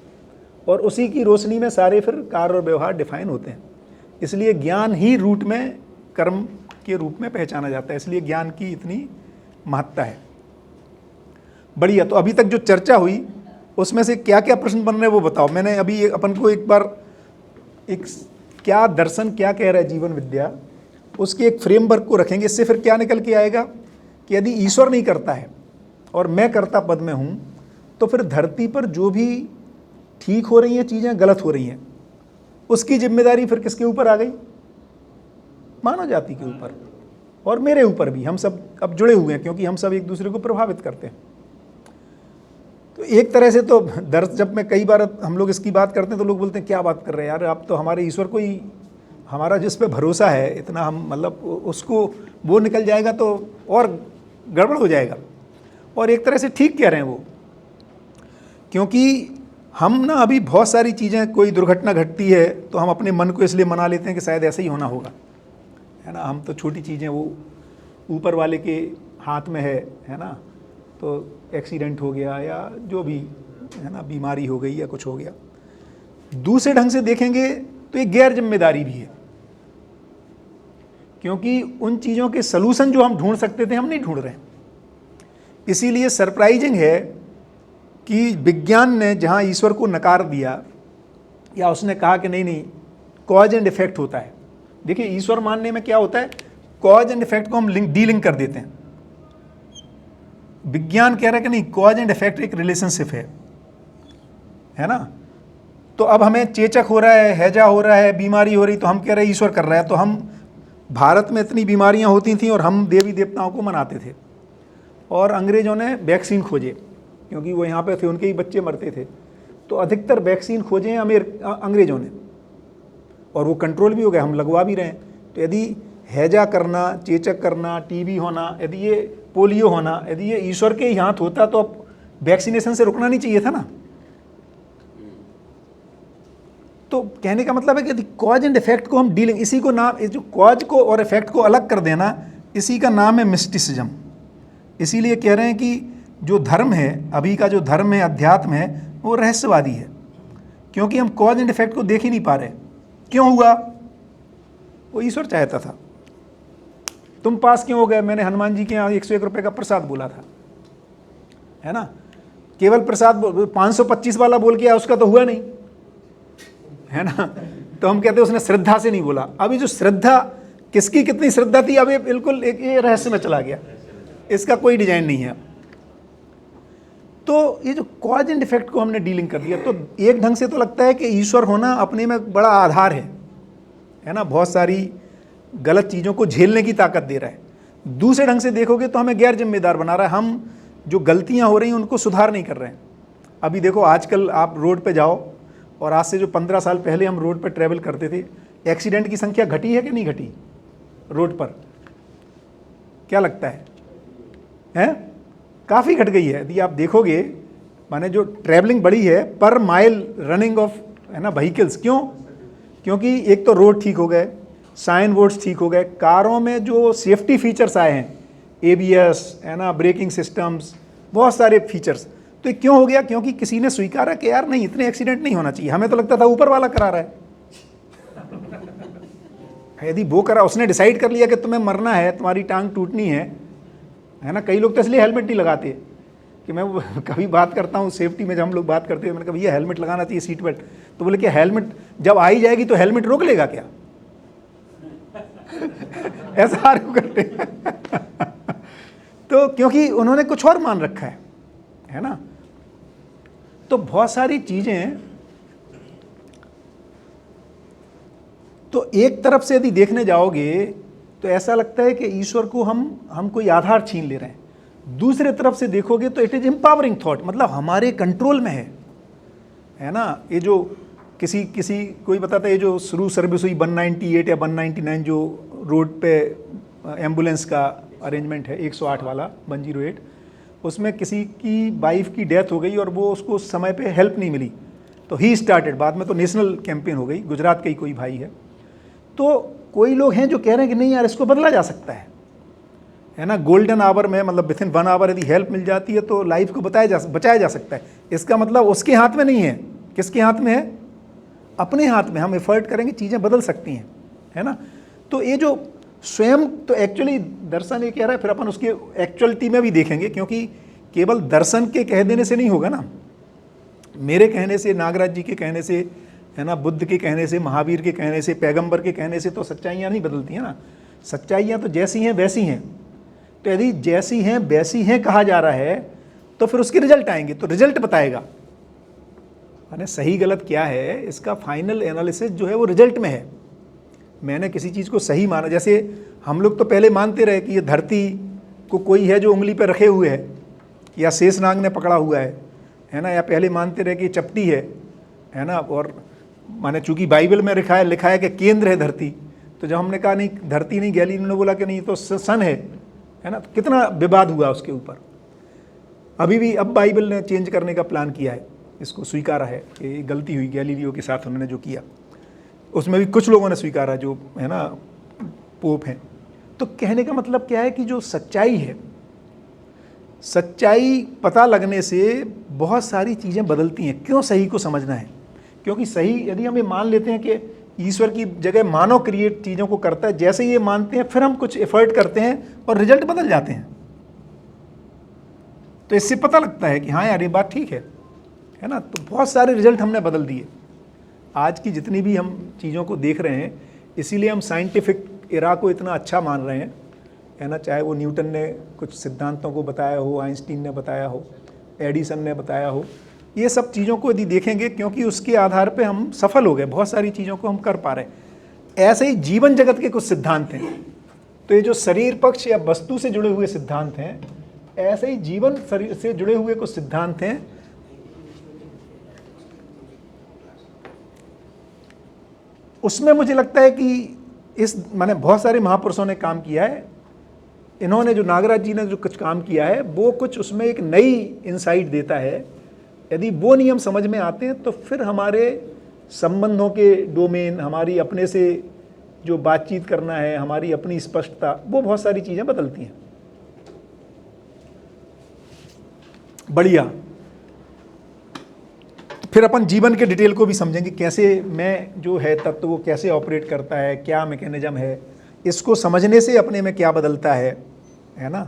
और उसी की रोशनी में सारे फिर कार्य और व्यवहार डिफाइन होते हैं। इसलिए ज्ञान ही रूट में कर्म के रूप में पहचाना जाता है। इसलिए ज्ञान की इतनी महत्ता है। बढ़िया। तो अभी तक जो चर्चा हुई उसमें से क्या क्या प्रश्न बन रहे हैं वो बताओ। मैंने अभी अपन को एक बार एक क्या दर्शन क्या कह रहा है जीवन विद्या, उसके एक फ्रेमवर्क को रखेंगे। इससे फिर क्या निकल के आएगा कि यदि ईश्वर नहीं करता है और मैं कर्ता पद में हूँ, तो फिर धरती पर जो भी ठीक हो रही हैं चीज़ें गलत हो रही हैं, उसकी जिम्मेदारी फिर किसके ऊपर आ गई? मानव जाति के ऊपर और मेरे ऊपर भी। हम सब अब जुड़े हुए हैं क्योंकि हम सब एक दूसरे को प्रभावित करते हैं। तो एक तरह से तो जब मैं कई बार हम लोग इसकी बात करते हैं तो लोग बोलते हैं क्या बात कर रहे हैं यार, आप तो हमारे ईश्वर को ही हमारा जिस पे भरोसा है इतना, हम मतलब उसको वो निकल जाएगा तो और गड़बड़ हो जाएगा। और एक तरह से ठीक कह रहे हैं वो, क्योंकि हम ना अभी बहुत सारी चीज़ें, कोई दुर्घटना घटती है तो हम अपने मन को इसलिए मना लेते हैं कि शायद ऐसा ही होना होगा, है ना। हम तो छोटी चीज़ें, वो ऊपर वाले के हाथ में है ना, तो एक्सीडेंट हो गया या जो भी है ना, बीमारी हो गई या कुछ हो गया। दूसरे ढंग से देखेंगे तो ये गैर जिम्मेदारी भी है, क्योंकि उन चीज़ों के सलूशन जो हम ढूंढ सकते थे हम नहीं ढूंढ रहे हैं। इसीलिए सरप्राइजिंग है कि विज्ञान ने जहाँ ईश्वर को नकार दिया या उसने कहा कि नहीं नहीं कॉज एंड इफेक्ट होता है। देखिए ईश्वर मानने में क्या होता है, कॉज एंड इफेक्ट को हम डीलिंक कर देते हैं। विज्ञान कह रहा है कि नहीं, कॉज एंड इफेक्ट एक रिलेशनशिप है ना। तो अब हमें चेचक हो रहा है, हैजा हो रहा है, बीमारी हो रही, तो हम कह रहे हैं ईश्वर कर रहा है। तो हम, भारत में इतनी बीमारियां होती थीं और हम देवी देवताओं को मनाते थे, और अंग्रेज़ों ने वैक्सीन खोजे, क्योंकि वो यहाँ पे थे, उनके ही बच्चे मरते थे, तो अधिकतर वैक्सीन खोजे अंग्रेज़ों ने, और वो कंट्रोल भी हो गए, हम लगवा भी रहे हैं। तो यदि हैजा करना, चेचक करना, टीबी होना, यदि ये पोलियो होना, यदि ये ईश्वर के ही हाथ होता तो अब वैक्सीनेशन से रुकना नहीं चाहिए था ना। तो कहने का मतलब है कि कॉज एंड इफेक्ट को हम डीलिंग, इसी को नाम, जो कॉज को और इफेक्ट को अलग कर देना, इसी का नाम है मिस्टिसिज्म। इसीलिए कह रहे हैं कि जो धर्म है, अभी का जो धर्म है, अध्यात्म है, वो रहस्यवादी है, क्योंकि हम कॉज एंड इफेक्ट को देख ही नहीं पा रहे। क्यों हुआ? वो ईश्वर चाहता था। तुम पास क्यों हो गए? मैंने हनुमान जी के यहाँ 101 रुपये का प्रसाद बोला था, है ना। केवल प्रसाद 525 वाला बोल के आया, उसका तो हुआ नहीं, है ना। तो हम कहते हैं उसने श्रद्धा से नहीं बोला। अभी जो श्रद्धा, किसकी कितनी श्रद्धा थी, अब ये बिल्कुल एक ये रहस्य में चला गया, इसका कोई डिजाइन नहीं है। तो ये जो कॉज एंड इफेक्ट को हमने डीलिंग कर दिया, तो एक ढंग से तो लगता है कि ईश्वर होना अपने में बड़ा आधार है ना, बहुत सारी गलत चीज़ों को झेलने की ताकत दे रहा है। दूसरे ढंग से देखोगे तो हमें गैर जिम्मेदार बना रहा है, हम जो गलतियां हो रही हैं उनको सुधार नहीं कर रहे हैं। अभी देखो आजकल आप रोड पे जाओ, और आज से जो 15 साल पहले हम रोड पर ट्रैवल करते थे, एक्सीडेंट की संख्या घटी है कि नहीं घटी रोड पर? क्या लगता है? काफ़ी घट गई है। यदि आप देखोगे, माने जो ट्रैवलिंग बढ़ी है पर माइल रनिंग ऑफ, है ना, व्हीकल्स। क्यों? क्योंकि एक तो रोड ठीक हो गए, साइन बोर्ड्स ठीक हो गए, कारों में जो सेफ्टी फीचर्स आए हैं, ABS, है ना, ब्रेकिंग सिस्टम्स, बहुत सारे फीचर्स। तो ये क्यों हो गया? क्योंकि किसी ने स्वीकारा कि यार नहीं, इतने एक्सीडेंट नहीं होना चाहिए। हमें तो लगता था ऊपर वाला करा रहा है। यदि वो करा, उसने डिसाइड कर लिया कि तुम्हें मरना है, तुम्हारी टांग टूटनी है ना। कई लोग तो इसलिए हेलमेट नहीं लगाते, कि मैं कभी बात करता हूँ सेफ्टी में, जब हम लोग बात करते हैं, मैंने कहा भैया हेलमेट लगाना चाहिए, सीट बेल्ट। तो बोले कि हेलमेट जब आई जाएगी तो हेलमेट रोक लेगा क्या? ऐसा आर्ग्यू करते हैं। तो क्योंकि उन्होंने कुछ और मान रखा है ना। तो बहुत सारी चीजें, तो एक तरफ से यदि देखने जाओगे तो ऐसा लगता है कि ईश्वर को हम कोई आधार छीन ले रहे हैं। दूसरे तरफ से देखोगे तो इट इज एम्पावरिंग थॉट, मतलब हमारे कंट्रोल में है ना। ये जो किसी कोई बताता है, ये जो शुरू सर्विस हुई 198 या 199 जो रोड पे एम्बुलेंस का अरेंजमेंट है, 108 वाला 108, उसमें किसी की वाइफ की डेथ हो गई और वो उसको समय पे हेल्प नहीं मिली, तो ही स्टार्टेड। बाद में तो नेशनल कैंपेन हो गई, गुजरात का ही कोई भाई है। तो कोई लोग हैं जो कह रहे हैं कि नहीं यार, इसको बदला जा सकता है ना। गोल्डन आवर में, मतलब विद इन 1 आवर यदि हेल्प मिल जाती है तो लाइफ को बचाया जा सकता है। इसका मतलब उसके हाथ में नहीं है। किसके हाथ में है? अपने हाथ में। हम एफर्ट करेंगे, चीज़ें बदल सकती हैं, है ना। तो ये जो स्वयं, तो एक्चुअली दर्शन ये कह रहा है, फिर अपन उसके एक्चुअलिटी में भी देखेंगे, क्योंकि केवल दर्शन के कह देने से नहीं होगा ना। मेरे कहने से, नागराज जी के कहने से, है ना, बुद्ध के कहने से, महावीर के कहने से, पैगंबर के कहने से तो सच्चाइयाँ नहीं बदलती हैं ना। सच्चाइयाँ तो जैसी हैं वैसी हैं। तो यदि जैसी हैं वैसी हैं कहा जा रहा है, तो फिर उसके रिजल्ट आएंगे, तो रिजल्ट बताएगा माने सही गलत क्या है। इसका फाइनल एनालिसिस जो है वो रिजल्ट में है। मैंने किसी चीज़ को सही माना, जैसे हम लोग तो पहले मानते रहे कि ये धरती को कोई है जो उंगली पर रखे हुए है, या शेषनाग ने पकड़ा हुआ है ना, या पहले मानते रहे कि ये चपटी है ना, और माने चूंकि बाइबल में लिखा है कि केंद्र है धरती, तो जब हमने कहा नहीं धरती नहीं, गैलीलियो ने बोला कि नहीं तो सन है ना, तो कितना विवाद हुआ उसके ऊपर। अभी भी अब बाइबल ने चेंज करने का प्लान किया है, इसको स्वीकारा है कि गलती हुई गैलीलियो के साथ उन्होंने जो किया, उसमें भी कुछ लोगों ने स्वीकारा जो है ना पोप हैं। तो कहने का मतलब क्या है कि जो सच्चाई है, सच्चाई पता लगने से बहुत सारी चीज़ें बदलती हैं। क्यों सही को समझना है? क्योंकि सही यदि हम ये मान लेते हैं कि ईश्वर की जगह मानव क्रिएट चीज़ों को करता है, जैसे ये मानते हैं फिर हम कुछ एफर्ट करते हैं और रिजल्ट बदल जाते हैं। तो इससे पता लगता है कि हाँ यार ये बात ठीक है ना। तो बहुत सारे रिजल्ट हमने बदल दिए आज की जितनी भी हम चीज़ों को देख रहे हैं। इसीलिए हम साइंटिफिक एरा को इतना अच्छा मान रहे हैं, है ना। चाहे वो न्यूटन ने कुछ सिद्धांतों को बताया हो, आइंस्टीन ने बताया हो, एडिसन ने बताया हो, ये सब चीज़ों को यदि देखेंगे, क्योंकि उसके आधार पे हम सफल हो गए, बहुत सारी चीज़ों को हम कर पा रहे हैं। ऐसे ही जीवन जगत के कुछ सिद्धांत हैं। तो ये जो शरीर पक्ष या वस्तु से जुड़े हुए सिद्धांत हैं, ऐसे ही जीवन शरीर से जुड़े हुए कुछ सिद्धांत हैं। उसमें मुझे लगता है कि माने बहुत सारे महापुरुषों ने काम किया है। इन्होंने जो नागराज जी ने जो कुछ काम किया है वो कुछ उसमें एक नई इंसाइट देता है। यदि वो नियम समझ में आते हैं तो फिर हमारे संबंधों के डोमेन, हमारी अपने से जो बातचीत करना है, हमारी अपनी स्पष्टता, वो बहुत सारी चीज़ें बदलती हैं। बढ़िया। फिर अपन जीवन के डिटेल को भी समझेंगे, कैसे मैं जो है तत्व वो कैसे ऑपरेट करता है, क्या मैकेनिज्म है, इसको समझने से अपने में क्या बदलता है ना।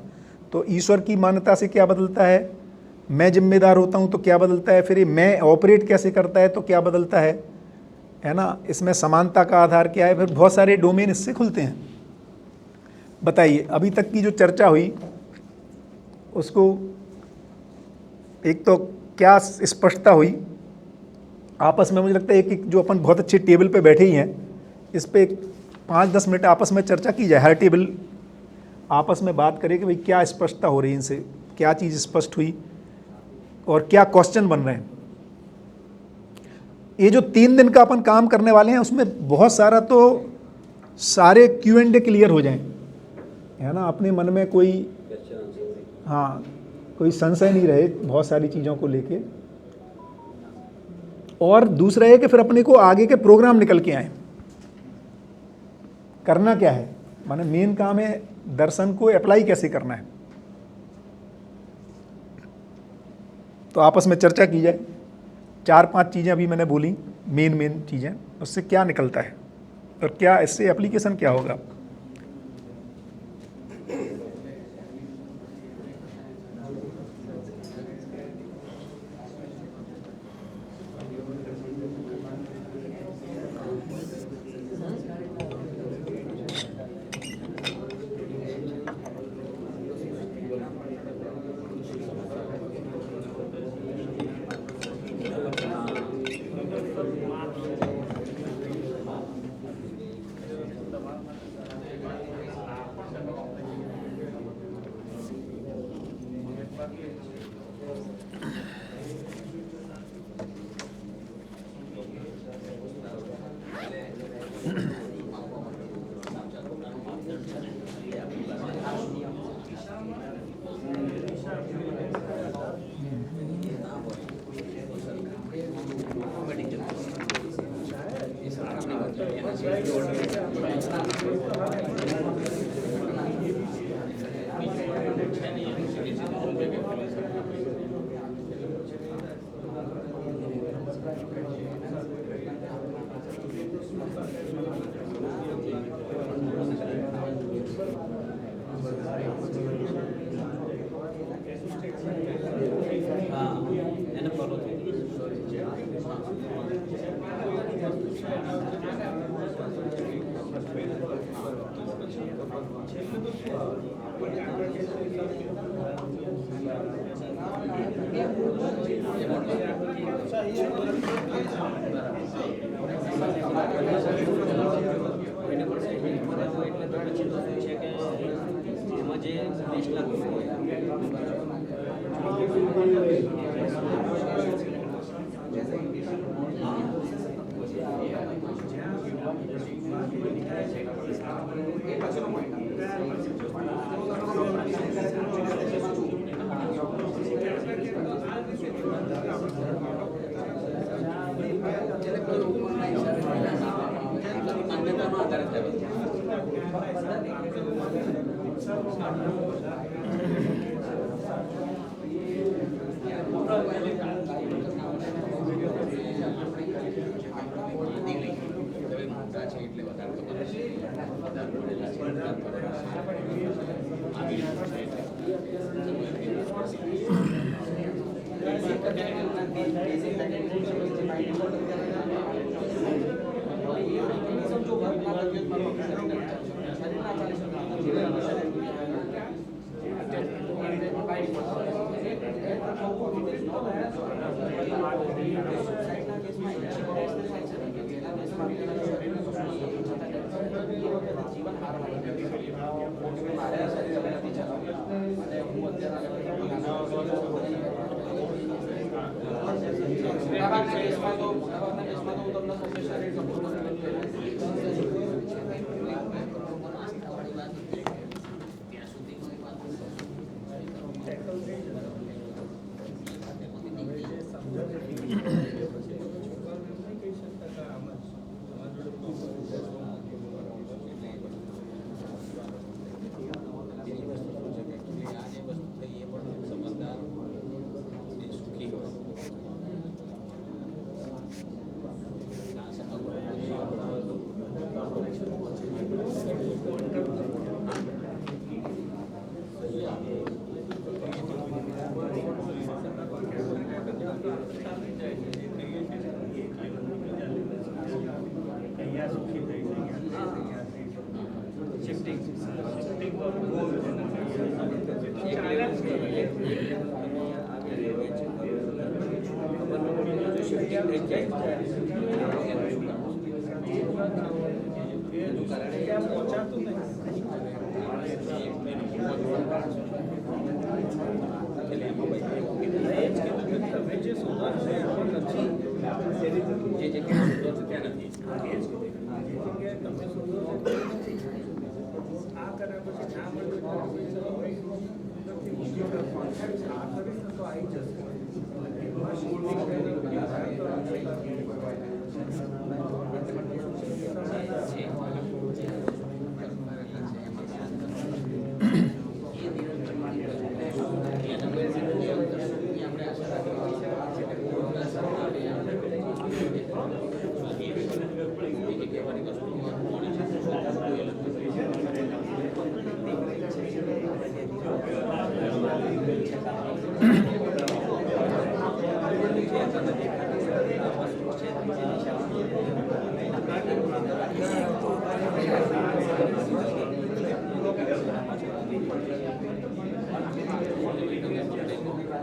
तो ईश्वर की मान्यता से क्या बदलता है, मैं जिम्मेदार होता हूँ तो क्या बदलता है, फिर ये मैं ऑपरेट कैसे करता है तो क्या बदलता है ना। इसमें समानता का आधार क्या है, फिर बहुत सारे डोमेन इससे खुलते हैं। बताइए अभी तक की जो चर्चा हुई उसको एक तो क्या स्पष्टता हुई आपस में। मुझे लगता है एक जो अपन बहुत अच्छे टेबल पे बैठे ही हैं, इस पे 5-10 मिनट आपस में चर्चा की जाए। हर टेबल आपस में बात करे कि भाई क्या स्पष्टता हो रही है इनसे, क्या चीज़ स्पष्ट हुई और क्या क्वेश्चन बन रहे हैं। ये जो 3 दिन का अपन काम करने वाले हैं उसमें बहुत सारा तो सारे Q&A क्लियर हो जाएं, है ना। अपने मन में कोई कोई संशय नहीं रहे बहुत सारी चीज़ों को लेके। और दूसरा है कि फिर अपने को आगे के प्रोग्राम निकल के आए। करना क्या है, माने मेन काम है दर्शन को अप्लाई कैसे करना है। तो आपस में चर्चा की जाए। 4-5 चीज़ें अभी मैंने बोली, मेन चीज़ें, उससे क्या निकलता है और क्या इससे एप्लीकेशन क्या होगा।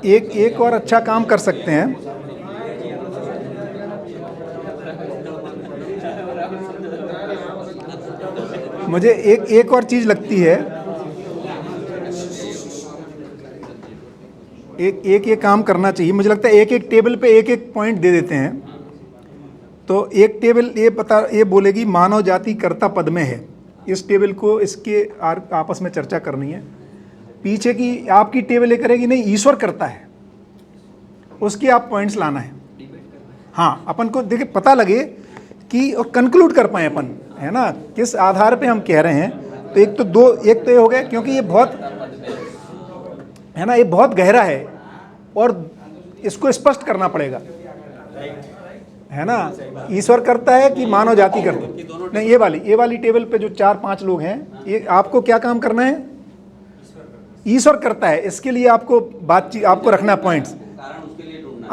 एक और अच्छा काम कर सकते हैं। मुझे एक और चीज़ लगती है, एक काम करना चाहिए। मुझे लगता है एक टेबल पे एक पॉइंट दे देते हैं। तो एक टेबल ये बोलेगी मानव जाति कर्ता पद में है। इस टेबल को इसके आपस में चर्चा करनी है। पीछे की आपकी टेबल ये करेगी नहीं, ईश्वर करता है, उसके आप पॉइंट्स लाना है। हाँ, अपन को देखिए पता लगे कि और कंक्लूड कर पाए अपन, है ना, किस आधार पे हम कह रहे हैं। तो एक तो ये हो गया, क्योंकि ये बहुत, है ना, ये बहुत गहरा है और इसको स्पष्ट करना पड़ेगा, है ना। ईश्वर करता है कि मानव जाति करती है? नहीं, ये वाली टेबल पे जो 4-5 लोग हैं, ये आपको क्या काम करना है? ईश्वर करता है। इसके लिए आपको बातचीत, आपको रखना पॉइंट्स,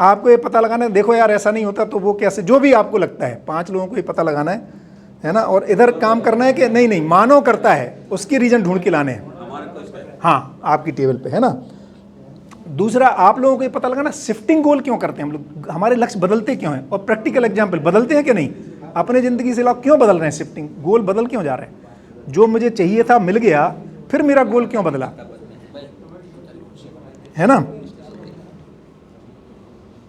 आपको ये पता लगाना है। देखो यार, ऐसा नहीं होता तो वो कैसे, जो भी आपको लगता है, 5 लोगों को ये पता लगाना है ना। और इधर काम करना है कि नहीं मानव करता है, उसके रीजन ढूंढ के लाने हैं। हाँ, आपकी टेबल पे, है ना। दूसरा, आप लोगों को ये पता लगाना शिफ्टिंग गोल क्यों करते हैं हम लोग, हमारे लक्ष्य बदलते क्यों हैं, और प्रैक्टिकल एग्जाम्पल बदलते हैं कि नहीं, अपने ज़िंदगी से लाभ क्यों बदल रहे हैं, शिफ्टिंग गोल बदल क्यों जा रहे हैं। जो मुझे चाहिए था मिल गया, फिर मेरा गोल क्यों बदला, है ना।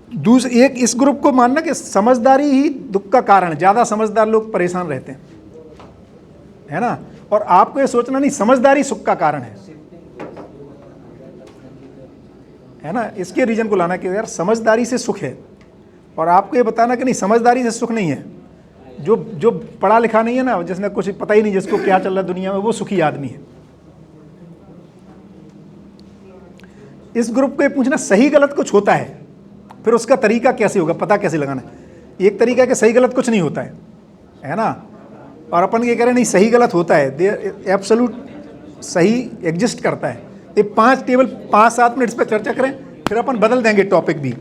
एक इस ग्रुप को मानना कि समझदारी ही दुख का कारण है, ज़्यादा समझदार लोग परेशान रहते हैं, है ना। और आपको ये सोचना नहीं समझदारी सुख का कारण है ना। इसके रीजन को लाना कि यार समझदारी से सुख है, और आपको ये बताना कि नहीं समझदारी से सुख नहीं है। जो पढ़ा लिखा नहीं है ना, जिसने कुछ पता ही नहीं जिसको क्या चल रहा है दुनिया में, वो सुखी आदमी है। इस ग्रुप को ये पूछना सही गलत कुछ होता है, फिर उसका तरीका कैसे होगा, पता कैसे लगाना है। एक तरीका है कि सही गलत कुछ नहीं होता है ना, और अपन ये कह रहे हैं नहीं सही गलत होता है, एब्सोल्यूट सही एग्जिस्ट करता है। ये 5-7 मिनट इस पर चर्चा करें, फिर अपन बदल देंगे टॉपिक भी।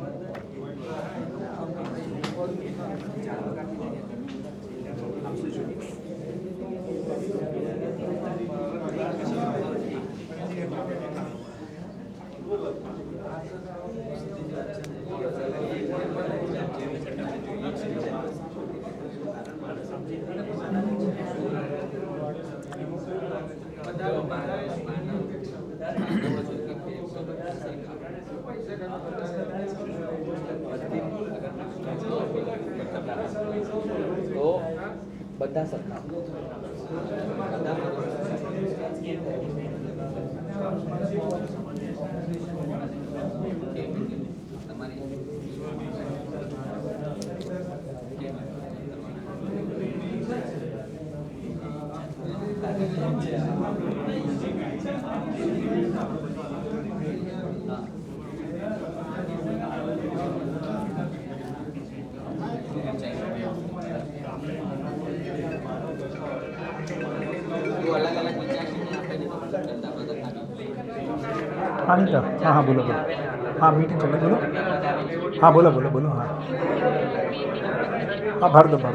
તો બધા સપના हाँ नहीं था, हाँ बोलो, हाँ मीटिंग चल रही, बोलो, हाँ बोलो, हाँ भर दो, हाँ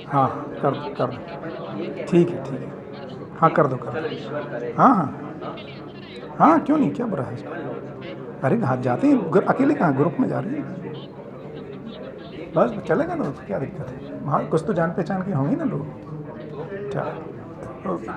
हाँ कर दो, ठीक है, हाँ कर दो, हाँ क्यों नहीं, क्या बुरा है इसमें। अरे हाँ जाते हैं, अकेले कहाँ, ग्रुप में जा रहे हैं, बस चलेगा ना, क्या दिक्कत है। हाँ कुछ तो जान पहचान के होंगे ना लोग। चलो ओके।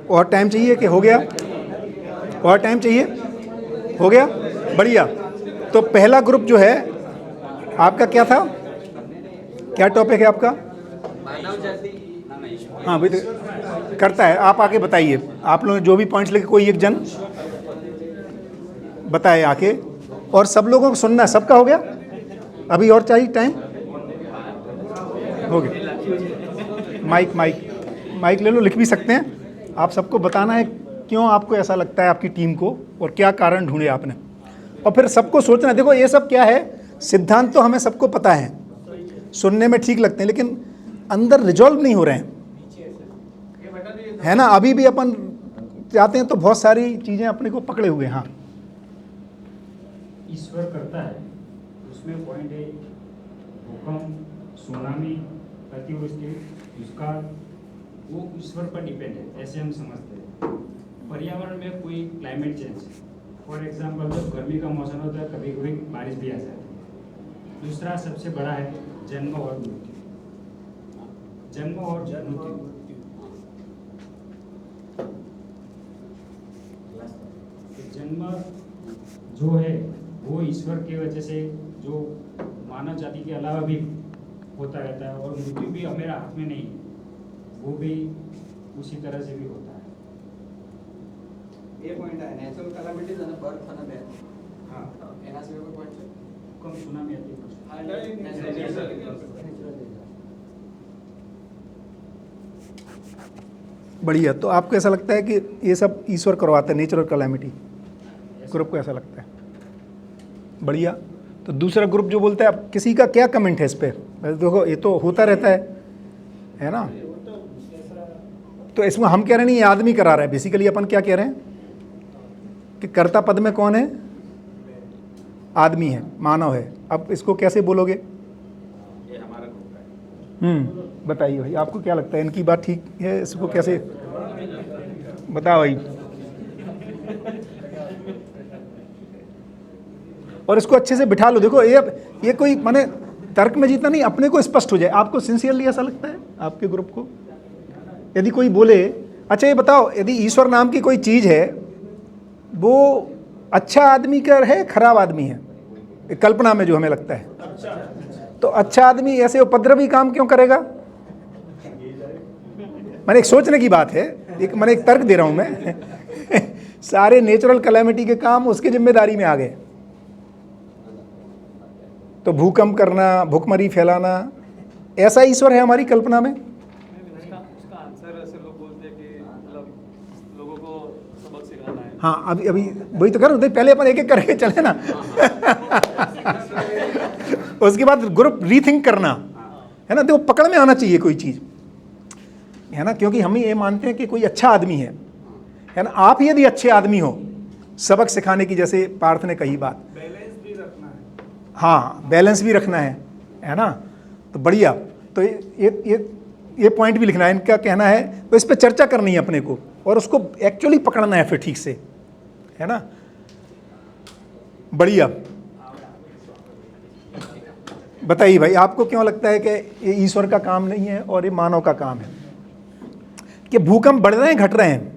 और टाइम चाहिए कि हो गया, और टाइम चाहिए, हो गया, बढ़िया। तो पहला ग्रुप जो है आपका क्या था, क्या टॉपिक है आपका? हाँ भाई तो करता है, आप आके बताइए, आप लोगों ने जो भी पॉइंट्स लिखे कोई एक जन बताए आके, और सब लोगों को सुनना है। सबका हो गया, अभी और चाहिए टाइम? हो गया। माइक ले लो, लिख भी सकते हैं, आप सबको बताना है क्यों आपको ऐसा लगता है आपकी टीम को, और क्या कारण ढूंढे आपने, और फिर सबको सोचना है। देखो ये सब क्या है, सिद्धांत तो हमें सबको पता है, सुनने में ठीक लगते हैं, लेकिन अंदर रिजॉल्व नहीं हो रहे हैं, है ना। अभी भी अपन चाहते हैं तो बहुत सारी चीज़ें अपने को पकड़े हुए हैं। हाँ, ईश्वर करता है, उसमें पॉइंट है भूकंप, सुनामी, अतिवृष्टि, दुष्काल, वो ईश्वर पर डिपेंड है, ऐसे हम समझते हैं। पर्यावरण में कोई क्लाइमेट चेंज, फॉर एग्जांपल जब गर्मी का मौसम होता है कभी कभी बारिश भी आ जाती है। दूसरा सबसे बड़ा है जन्म और मृत्यु। जन्म और मृत्यु जन्म जो है वो ईश्वर की वजह से, जो मानव जाति के अलावा भी होता रहता है, और मृत्यु भी मेरा हाथ में नहीं, वो भी उसी तरह से भी होता है। ये पॉइंट है नेचुरल कैलामिटीज અને બર્થ અને ડેથ. हाँ, એના સિવાય કોઈ પોઈન્ટ છે? कम सुनामी आती है। बढ़िया। तो आपको ऐसा लगता है कि ये सब ईश्वर करवाता है, नेचुरल कैलामिटी? ग्रुप को ऐसा लगता है? बढ़िया। तो दूसरा ग्रुप जो बोलता है, अब किसी का क्या कमेंट है इस पर? देखो ये तो होता रहता है ना। तो इसमें हम कह रहे नहीं, ये आदमी करा रहा है। बेसिकली अपन क्या कह रहे हैं कि कर्ता पद में कौन है? आदमी है, मानव है। अब इसको कैसे बोलोगे? ये हमारा ग्रुप है। बताइए भाई, आपको क्या लगता है, इनकी बात ठीक है? इसको कैसे बताओ भाई। और इसको अच्छे से बिठा लो। देखो ये कोई माने तर्क में जीतना नहीं, अपने को स्पष्ट हो जाए। आपको सिंसियरली ऐसा लगता है आपके ग्रुप को? यदि कोई बोले, अच्छा ये बताओ, यदि ईश्वर नाम की कोई चीज़ है, वो अच्छा आदमी का है, खराब आदमी है? कल्पना में जो हमें लगता है, तो अच्छा आदमी ऐसे उपद्रवी काम क्यों करेगा? मैंने एक सोचने की बात है, मैंने एक तर्क दे रहा हूं मैं। सारे नेचुरल कैलामिटी के काम उसकी जिम्मेदारी में आ गए। तो भूकंप करना, भूखमरी फैलाना, ऐसा ईश्वर है हमारी कल्पना में? उसका आंसर ऐसे लोग बोलते हैं कि मतलब लोगों को सबक सिखाना है। हाँ, अभी वही तो कर रहे हैं। पहले अपन एक एक करके चले ना। उसके बाद ग्रुप रीथिंक करना, है ना। देखो पकड़ में आना चाहिए कोई चीज़, है ना, क्योंकि हम ये मानते हैं कि कोई अच्छा आदमी है ना। आप यदि अच्छे आदमी हो, सबक सिखाने की, जैसे पार्थ ने कही बात, बैलेंस भी रखना है। हाँ, बैलेंस भी रखना है ना। तो बढ़िया। तो ये पॉइंट भी लिखना है, इनका कहना है, तो इस पर चर्चा करनी है अपने को, और उसको एक्चुअली पकड़ना है फिर ठीक से, है ना। बढ़िया। बताइए भाई, आपको क्यों लगता है कि ये ईश्वर का काम नहीं है और ये मानव का काम है? कि भूकंप बढ़ रहे हैं, घट रहे हैं?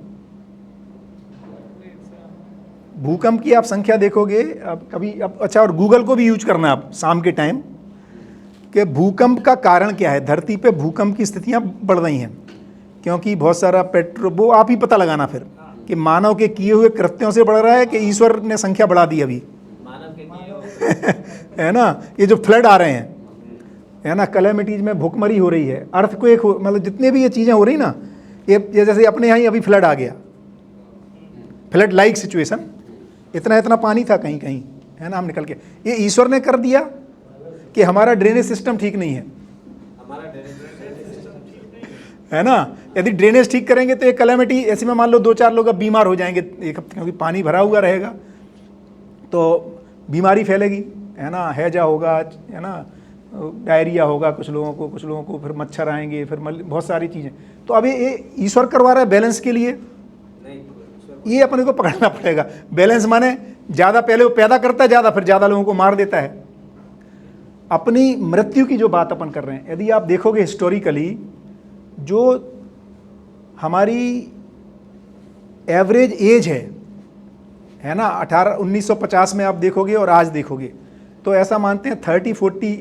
भूकंप की आप संख्या देखोगे अब कभी, अब अच्छा, और गूगल को भी यूज करना आप शाम के टाइम, कि भूकंप का कारण क्या है। धरती पे भूकंप की स्थितियां बढ़ रही हैं क्योंकि बहुत सारा पेट्रोल, वो आप ही पता लगाना फिर कि मानव के किए हुए कृत्यों से बढ़ रहा है कि ईश्वर ने संख्या बढ़ा दी अभी। मानव के किए है ना। ये जो फ्लड आ रहे हैं, है ना, कैलेमिटीज में भूखमरी हो रही है, अर्थक्वेक हो, मतलब जितने भी ये चीज़ें हो रही ना, ये जैसे अपने यहाँ ही अभी फ्लड आ गया, फ्लड लाइक सिचुएशन, इतना पानी था कहीं कहीं, है ना, हम निकल के। ये ईश्वर ने कर दिया कि हमारा ड्रेनेज सिस्टम ठीक नहीं है, हमारा है ना। यदि ड्रेनेज ठीक करेंगे तो ये कैलेमिटी, ऐसे में मान लो 2-4 लोग अब बीमार हो जाएंगे एक हफ्ते, क्योंकि पानी भरा हुआ रहेगा तो बीमारी फैलेगी, है ना। हैजा होगा, है ना, डायरिया होगा कुछ लोगों को फिर मच्छर आएंगे, फिर बहुत सारी चीज़ें। तो अब ये ईश्वर करवा रहा है बैलेंस के लिए, ये अपने को पकड़ना पड़ेगा। बैलेंस माने ज़्यादा पहले वो पैदा करता है ज़्यादा, फिर ज़्यादा लोगों को मार देता है। अपनी मृत्यु की जो बात अपन कर रहे हैं, यदि आप देखोगे हिस्टोरिकली, जो हमारी एवरेज एज है ना, 1950 में आप देखोगे और आज देखोगे तो ऐसा मानते हैं 30-40,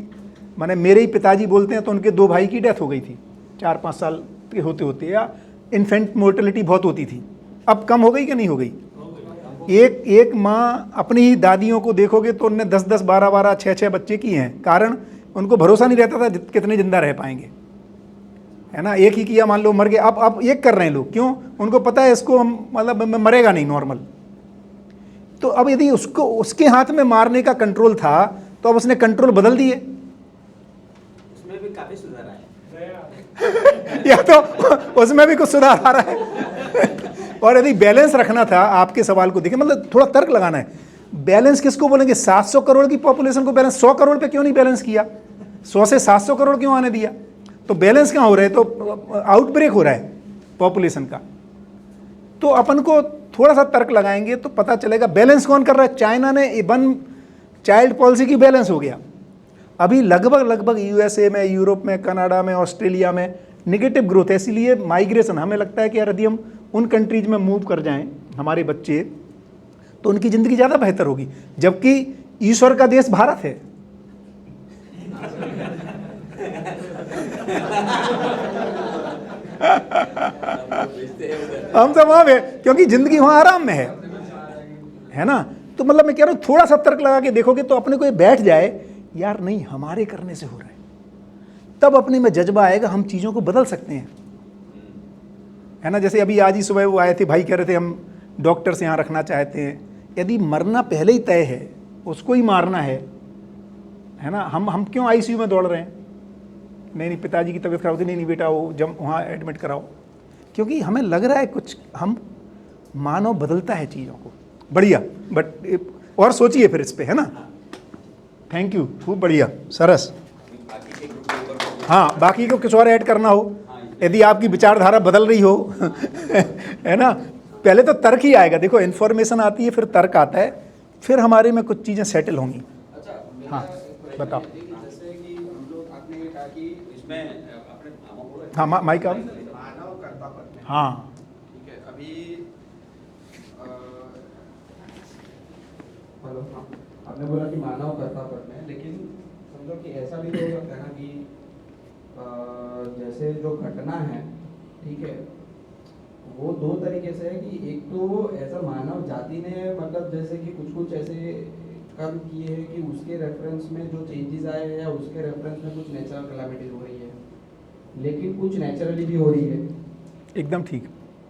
माने मेरे ही पिताजी बोलते हैं तो उनके 2 भाई की डेथ हो गई थी 4-5 साल के होते होते, या इन्फेंट मोर्टेलिटी बहुत होती थी। अब कम हो गई कि नहीं हो गई? एक माँ अपनी ही दादियों को देखोगे तो उनने 10-10, 12-12, 6-6 बच्चे किए हैं। कारण उनको भरोसा नहीं रहता था कितने जिंदा रह पाएंगे, है ना, एक ही किया मान लो मर गए, अब एक कर रहे हैं लोग, क्यों? उनको पता है इसको हम मतलब मरेगा नहीं नॉर्मल। तो अब यदि उसको उसके हाथ में मारने का कंट्रोल था तो अब उसने कंट्रोल बदल दिए। उसमें भी काफी सुधार आया या तो उसमें भी कुछ सुधार आ रहा है। और यदि बैलेंस रखना था, आपके सवाल को देखिए, मतलब थोड़ा तर्क लगाना है। बैलेंस किसको बोलेंगे? 700 करोड़ की पॉपुलेशन को बैलेंस 100 करोड़ पे क्यों नहीं बैलेंस किया? 100 से 700 करोड़ क्यों आने दिया? तो बैलेंस कहाँ हो रहा है? तो आउटब्रेक हो रहा है पॉपुलेशन का। तो अपन को थोड़ा सा तर्क लगाएंगे तो पता चलेगा बैलेंस कौन कर रहा है। चाइना ने वन चाइल्ड पॉलिसी की बैलेंस हो गया। अभी लगभग यूएसए में, यूरोप में, कनाडा में, ऑस्ट्रेलिया में निगेटिव ग्रोथ है। इसीलिए माइग्रेशन, हमें लगता है कि यार यदि हम उन कंट्रीज में मूव कर जाएं हमारे बच्चे, तो उनकी ज़िंदगी ज़्यादा बेहतर होगी। जबकि ईश्वर का देश भारत है। हम सब वहाँ पे, क्योंकि ज़िंदगी वहाँ आराम में है ना। तो मतलब मैं कह रहा हूँ थोड़ा सा तर्क लगा के देखोगे तो अपने को ये बैठ जाए, यार नहीं हमारे करने से हो रहा है, तब अपने में जज्बा आएगा, हम चीज़ों को बदल सकते हैं, है ना। जैसे अभी आज ही सुबह वो आए थे भाई, कह रहे थे हम डॉक्टर से यहाँ रखना चाहते हैं। यदि मरना पहले ही तय है, उसको ही मारना है ना, हम क्यों आईसीयू में दौड़ रहे हैं? नहीं पिताजी की तबीयत खराब थी, नहीं बेटा वो जब वहाँ एडमिट कराओ, क्योंकि हमें लग रहा है कुछ, हम मानव बदलता है चीज़ों को। बढ़िया, बट और सोचिए फिर इस पे, है ना। थैंक यू, खूब बढ़िया, सरस। हाँ, बाकी को कुछ और ऐड करना हो, यदि आपकी विचारधारा बदल रही हो है ना। पहले तो तर्क ही आएगा, देखो इन्फॉर्मेशन आती है, फिर तर्क आता है, फिर हमारे में कुछ चीज़ें सेटल होंगी। अच्छा, हाँ, बताओ। जैसे कि हम लोग, आपने ये कहा कि इसमें अपने हाँ, माइक आप। मानव कर्तापन में, हाँ, ठीक है। अभी हेलो, हाँ, आपने बोला कि मानव कर्तापन में, लेकिन समझो कि ऐसा भी हो सकता है ना कि जैसे जो घटना है, ठीक है, वो दो तरीके से है कि एक तो ऐसा मानव जाति ने मतलब जैसे कि कुछ ऐसे कर्म किए हैं कि उसके रेफरेंस में जो चेंजेस आए हैं या उसके रेफरेंस में कुछ नेचुरल कैलामिटीज हो रही है, लेकिन कुछ नेचुरली भी हो रही है। एकदम ठीक।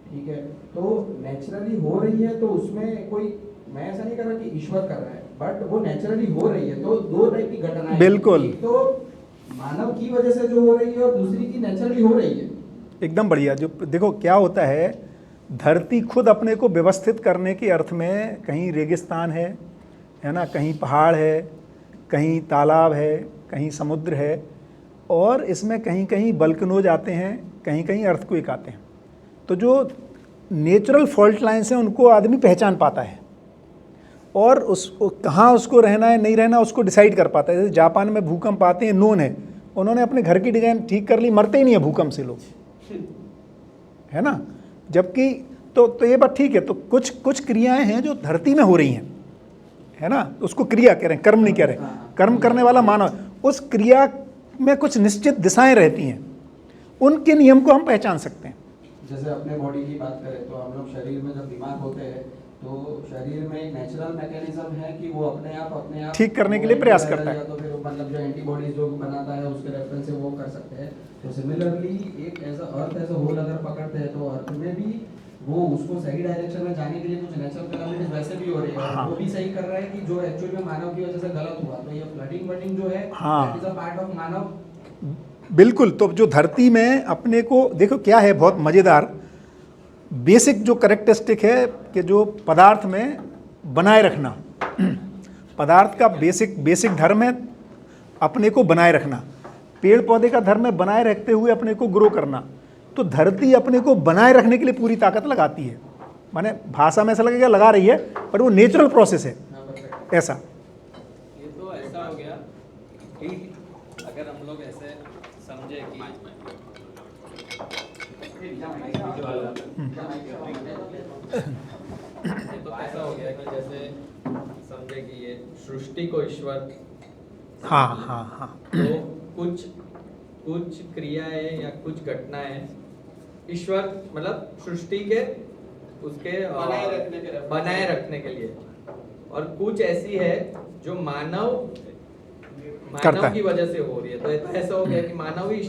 ठीक है, तो नेचुरली हो रही है तो उसमें कोई, मैं ऐसा नहीं कर रहा कि ईश्वर कर रहा है, बट वो नेचुरली हो रही है। तो दो टाइप की घटनाएं, बिल्कुल। एक तो मानव की वजह से जो हो रही है और दूसरी की नेचुरली हो रही है। एकदम बढ़िया। जो देखो क्या होता है, धरती खुद अपने को व्यवस्थित करने के अर्थ में कहीं रेगिस्तान है ना, कहीं पहाड़ है, कहीं तालाब है, कहीं समुद्र है, और इसमें कहीं कहीं वल्केनोज आते हैं, कहीं कहीं अर्थक्वेक आते हैं। तो जो नेचुरल फॉल्ट लाइन्स हैं उनको आदमी पहचान पाता है, और उस कहाँ उसको रहना है नहीं रहना उसको डिसाइड कर पाता है। जैसे जापान में भूकंप आते हैं, नोन है, उन्होंने अपने घर की डिजाइन ठीक कर ली, मरते ही नहीं है भूकंप से लोग, है ना। जबकि तो ये बात ठीक है। तो कुछ क्रियाएं हैं जो धरती में हो रही हैं, है ना, उसको क्रिया कह रहे हैं, कर्म नहीं कह रहे। कर्म करने वाला मानव, उस क्रिया में कुछ निश्चित दिशाएं रहती हैं, उनके नियम को हम पहचान सकते हैं। जैसे अपने बॉडी की बात करें तो हम लोग शरीर में जब बीमार होते हैं तो शरीर में एक नेचुरल मैकेनिज्म है कि वो अपने आप ठीक करने के लिए प्रयास करता है। तो फिर मतलब जो एंटीबॉडीज जो बनाता है उसके रेफरेंस से वो कर सकते हैं। तो सिमिलरली एक ऐसा अर्थ ऐसा होल अगर पकड़ते हैं तो अर्थ में भी वो उसको सही डायरेक्शन में जाने के लिए कुछ नेचुरल कैलामिटीज वैसे भी हो रही है। हाँ। वो भी सही कर रहा है कि जो एक्चुअली में मानव की वजह से गलत हुआ। तो ये फ्लडिंग जो है, हाँ। That is a part of मानव। बिल्कुल। तो जो धरती में अपने को देखो क्या है, बहुत मज़ेदार बेसिक जो करेक्टरिस्टिक है कि जो पदार्थ में बनाए रखना, पदार्थ का बेसिक धर्म है अपने को बनाए रखना। पेड़ पौधे का धर्म है बनाए रखते हुए अपने को ग्रो करना। तो धरती अपने को बनाए रखने के लिए पूरी ताकत लगाती है। माने भाषा में ऐसा लगेगा लगा रही है, पर वो नेचुरल प्रोसेस है ऐसा। ये तो ऐसा हो गया कि अगर हम लोग ऐसे समझे कि ये तो ऐसा हो गया कि जैसे समझे कि ये सृष्टि को ईश्वर, हाँ। तो कुछ क्रियाएं या कुछ घटनाएं ईश्वर मतलब सृष्टि के उसके बनाए रखने के लिए, और कुछ ऐसी है जो मानव की वजह से हो रही है। तो ऐसा हो गया कि मानव ही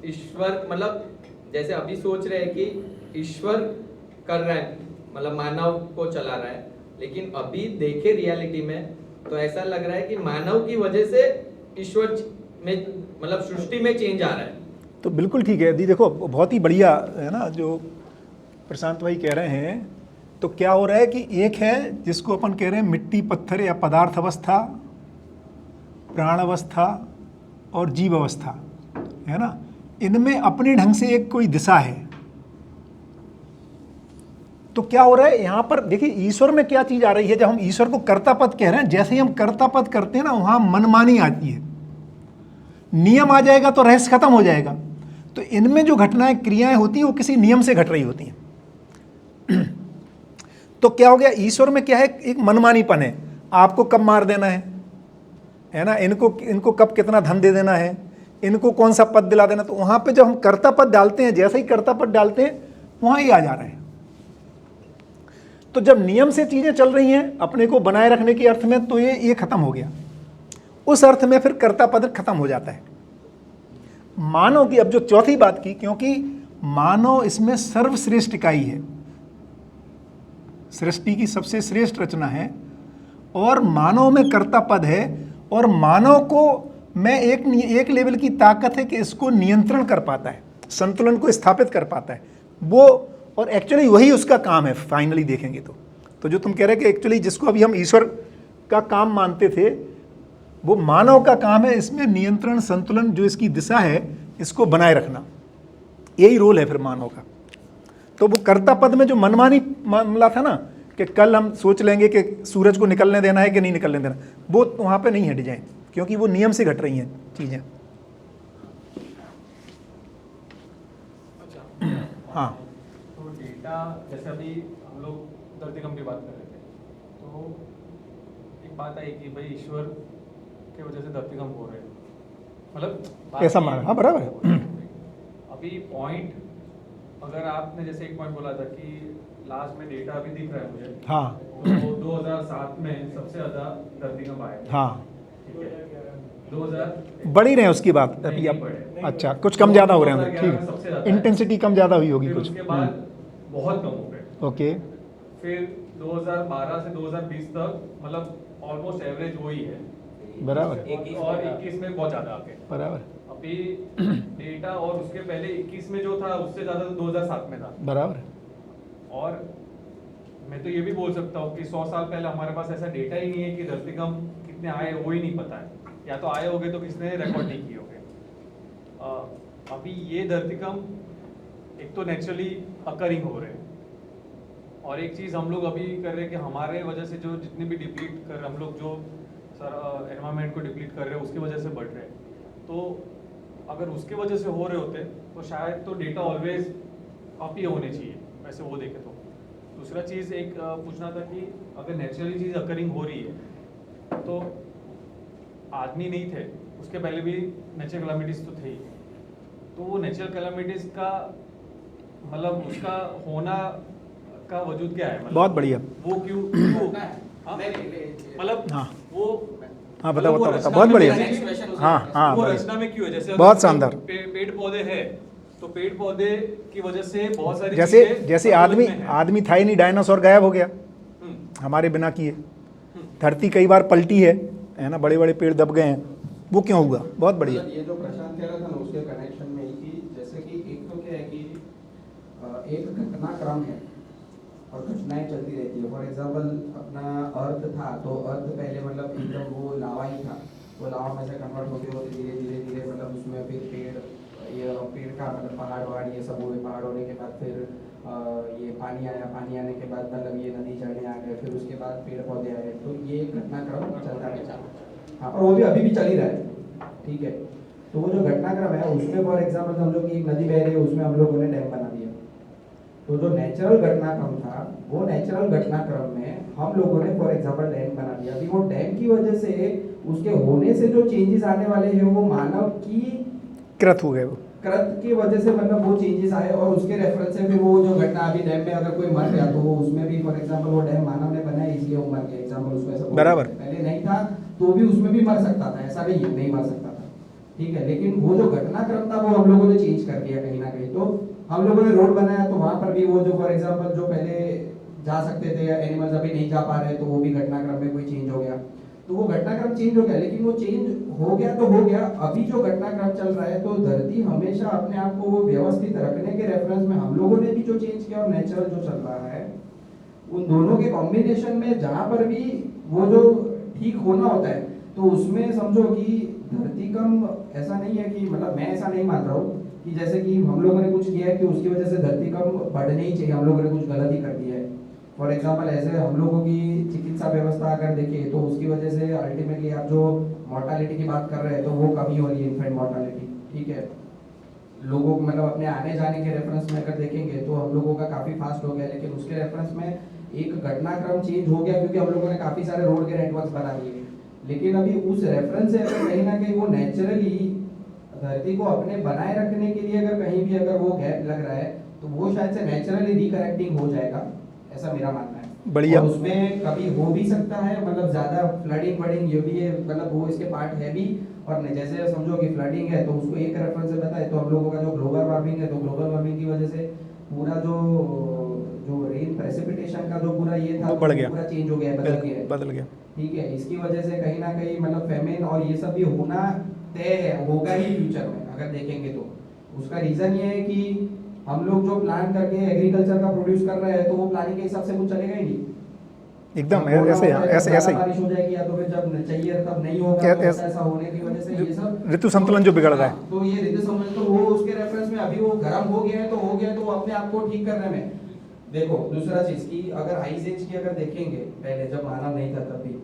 ईश्वर मतलब जैसे अभी सोच रहे हैं कि ईश्वर कर रहा है, मतलब मानव को चला रहा है, लेकिन अभी देखे रियलिटी में तो ऐसा लग रहा है कि मानव की वजह से ईश्वर में मतलब सृष्टि में चेंज आ रहा है। तो बिल्कुल ठीक है दी, देखो बहुत ही बढ़िया है ना जो प्रशांत भाई कह रहे हैं। तो क्या हो रहा है कि एक है जिसको अपन कह रहे हैं मिट्टी पत्थर या पदार्थ अवस्था, प्राण अवस्था और जीव अवस्था, है ना, इनमें अपने ढंग से एक कोई दिशा है। तो क्या हो रहा है यहाँ पर देखिए ईश्वर में क्या चीज आ रही है, जब हम ईश्वर को कर्ता पद कह रहे हैं, जैसे ही हम कर्ता पद करते हैं ना वहां मनमानी आती है, नियम आ जाएगा तो रहस्य खत्म हो जाएगा। तो इनमें जो घटनाएं क्रियाएं होती हैं वो किसी नियम से घट रही होती हैं। तो क्या हो गया, ईश्वर में क्या है, एक मनमानीपन है, आपको कब मार देना है ना, इनको कब कितना धन दे देना है, इनको कौन सा पद दिला देना। तो वहां पे जब हम कर्ता पद डालते हैं, जैसे ही कर्ता पद डालते हैं वहां ही आ जा रहे हैं। तो जब नियम से चीजें चल रही हैं अपने को बनाए रखने के अर्थ में, तो ये खत्म हो गया। उस अर्थ में फिर कर्ता पद खत्म हो जाता है। मानव की अब जो चौथी बात की, क्योंकि मानव इसमें सर्वश्रेष्ठ इकाई है, सृष्टि की सबसे श्रेष्ठ रचना है, और मानव में कर्ता पद है, और मानव को में एक लेवल की ताकत है कि इसको नियंत्रण कर पाता है, संतुलन को स्थापित कर पाता है वो, और एक्चुअली वही उसका काम है। फाइनली देखेंगे तो जो तुम कह रहे कि एक्चुअली जिसको अभी हम ईश्वर का काम मानते थे, वो मानव का काम है इसमें नियंत्रण, संतुलन, जो इसकी दिशा है इसको बनाए रखना, यही रोल है फिर मानव का। तो वो कर्ता पद में जो मनमानी मामला था ना कि कल हम सोच लेंगे कि सूरज को निकलने देना है कि नहीं निकलने देना, वो वहाँ पे नहीं है डिजाइन, क्योंकि वो नियम से घट रही हैं चीज़ें। हाँ, तो डेटा जैसे अभी हम लोग धरतीकंप की बात कर रहे थे, तो एक बात आई कि भाई ईश्वर की वजह से धरतीकंप हो रहे हैं, मतलब ऐसा माना, हाँ बराबर है। अभी पॉइंट, अगर आपने जैसे एक पॉइंट बोला था कि लास्ट में डेटा अभी दिख रहा है मुझे, हाँ तो 2007 में सबसे ज्यादा धरतीकंप आए थे। हाँ, ठीक है, 2000 बढ़ ही रहे हैं उसकी बात अभी नहीं अब। बढ़े। अच्छा, कुछ कम ज़्यादा हो रहे हैं, 2011 में सबसे ठीक, ज़्यादा इंटेंसिटी कम ज़्यादा हुई होगी फिर कुछ। उसके बाद बहुत कम हो गए। ओके, फिर 2012 से 2020 तक मतलब ऑलमोस्ट एवरेज वही है, बराबर और 21 में बहुत ज़्यादा आ गए। बराबर अभी डेटा और उसके पहले 21 में जो था उससे ज़्यादा तो 2007 में था। बराबर। और मैं तो ये भी बोल सकता हूँ कि 100 साल पहले हमारे पास ऐसा डेटा ही नहीं है कि धरतीकंप कितने आए, वो ही नहीं पता है, या तो आए होंगे तो किसने रिकॉर्ड नहीं किए होंगे। अभी ये धरतीकंप एक तो नेचुरली अकरिंग हो रहे हैं, और एक चीज़ हम लोग अभी कर रहे हैं कि हमारे वजह से जो जितने भी डिप्लीट कर हम लोग जो सर एनवायरनमेंट को डिप्लीट कर रहे हैं उसकी वजह से बढ़ रहे हैं। तो अगर उसके वजह से हो रहे होते तो शायद तो डेटा ऑलवेज अप ही होने चाहिए, वैसे वो देखे तो। दूसरा चीज़ एक पूछना था कि अगर नेचुरली चीज़ अकरिंग हो रही है तो आदमी नहीं थे, उसके पहले भी नेचुरल कैलामिटीज़ तो थे ही, तो वो नेचुरल कैलामिटीज़ का मतलब उसका होना का वजूद क्या है, मतलब बहुत बढ़िया। वो क्यों मतलब हाँ वो हाँ, बताओ मतलब वो बताओ रचना बहुत में बढ़िया। कैसे- हाँ हाँ, वो बढ़िया। रचना में क्यों है, जैसे बहुत शानदार। पेड़ पौधे है तो पेड़ पौधे की वजह से बहुत सारी जैसे चीजें जैसे संतुलित आदमी में हैं। आदमी था ही नहीं, डायनासोर गायब हो गया हमारे बिना किए। धरती कई बार पलटी है ना, बड़े बड़े पेड़ दब गए हैं, वो क्यों हुआ? बहुत बढ़िया। ये जो प्रशांत कह रहा था ना उसके कनेक्शन में ही कि जैसे कि एक तो क्या है कि एक घटनाक्रम है और घटनाएं चलती रहती है। फॉर एग्जांपल अपना अर्थ था तो अर्थ पहले मतलब एकदम वो लावा ही था, वो लावा में से कन्वर्ट होते होते धीरे धीरे धीरे मतलब उसमें फिर पेड़ का मतलब पहाड़ ये सब हुए, पहाड़ होने के बाद फिर ये पानी आया, पानी आने के बाद मतलब ये नदी चढ़ने आ गए, फिर उसके बाद पेड़ पौधे आए। तो ये घटनाक्रम चलता रहता है। हाँ, और वो भी अभी भी चल ही रहा है, ठीक है। तो वो जो घटनाक्रम है उसमें फॉर एग्जाम्पल समझो कि एक नदी बह रही है, उसमें हम लोगों ने डैम बना दिया। तो जो नेचुरल घटनाक्रम था वो नेचुरल घटनाक्रम में हम लोगों ने फॉर एग्जाम्पल डैम बना दिया। अभी वो डैम की वजह से उसके होने से जो चेंजेस आने वाले हैं वो मानव की कृत हो गए, वो कृत की वजह से मतलब वो चेंजेस आए, और उसके रेफरेंस से फिर वो जो घटना अभी डैम में अगर कोई मर गया तो वो उसमें भी फॉर एग्जांपल वो डैम मानव ने बनाया इसलिए वो मर गया, एग्जांपल उसको ऐसा बराबर। पहले नहीं था तो भी उसमें भी मर सकता था, ऐसा नहीं है नहीं मर सकता था। ठीक है, लेकिन वो जो घटनाक्रम था वो हम लोगों ने चेंज कर दिया कहीं ना कहीं। तो हम लोगों ने रोड बनाया तो वहां पर भी वो जो फॉर एग्जांपल जो पहले जा सकते थे एनिमल्स अभी नहीं जा पा रहे, तो वो भी घटनाक्रम में कोई चेंज हो गया। तो वो घटनाक्रम चेंज हो गया, लेकिन वो चेंज हो गया तो हो गया। अभी जो घटनाक्रम चल रहा है, तो धरती हमेशा अपने आप को वो व्यवस्थित रखने के रेफरेंस में हम लोगों ने भी जो चेंज किया और नेचुरल जो चल रहा है, उन दोनों के कॉम्बिनेशन में जहां पर भी वो जो ठीक होना होता है, तो उसमें समझो कि धरती कम ऐसा नहीं है कि मतलब मैं ऐसा नहीं मान रहा हूँ कि जैसे कि हम लोगों ने कुछ किया है कि उसकी वजह से धरती कम बढ़नी ही चाहिए, हम लोगों ने कुछ गलत ही कर दिया है। फॉर एग्जाम्पल ऐसे हम लोगों की चिकित्सा व्यवस्था अगर देखें तो उसकी वजह से अल्टीमेटली आप जो मोर्टालिटी की बात कर रहे हैं तो वो कमी हो रही है, इन्फेंट मोर्टालिटी, ठीक है। लोगों को मतलब अपने आने जाने के रेफरेंस में अगर देखेंगे तो हम लोगों का काफी फास्ट हो गया, लेकिन उसके रेफरेंस में एक घटनाक्रम चेंज हो गया क्योंकि हम लोगों ने काफी सारे रोड के नेटवर्क बना दिए। लेकिन अभी उस रेफरेंस से अगर कहीं ना कहीं वो नेचुरली धरती को अपने बनाए रखने के लिए अगर कहीं भी अगर वो गैप लग रहा है, तो वो शायद से नेचुरली रिकरेक्टिंग हो जाएगा, ऐसा मेरा मानना है। बढ़िया। और उसमें कभी हो भी सकता है मतलब ज्यादा फ्लडिंग वडिंग ये भी है, मतलब वो इसके पार्ट है भी। और जैसे समझो कि फ्लडिंग है तो उसको एक रेफरेंस से बताए तो हम लोगों का जो ग्लोबल वार्मिंग है, तो ग्लोबल वार्मिंग की वजह से पूरा जो रेन प्रेसिपिटेशन का जो पूरा ये था वो बढ़ गया, पूरा चेंज हो गया है, बदल गया है, बदल गया। ठीक है। इसकी वजह से कहीं ना कहीं मतलब फेमिन और ये सब भी होना तय है, होगा ही फ्यूचर में अगर देखेंगे तो। उसका रीजन ये है कि हम लोग जो प्लान करके एग्रीकल्चर का प्रोड्यूस कर रहे हैं, तो वो प्लानिंग के हिसाब से कुछ चलेगा ही नहीं एकदम जब होना ऐसे होता है, ऐसे जब ऐसे ज्यादा बारिश हो जाएगी या तो फिर जब चाहिए तब नहीं होगा, तो ऐसा होने की वजह से ये सब ऋतु संतुलन जो बिगड़ रहा है। तो ये ऋतु संतुलन तो वो उसके रेफरेंस में अभी वो गर्म हो गया है तो हो गया, तो वो अपने आप को ठीक करने में देखो। दूसरा चीज की अगर आइस एज की अगर देखेंगे पहले जब मानव नहीं था तब भी,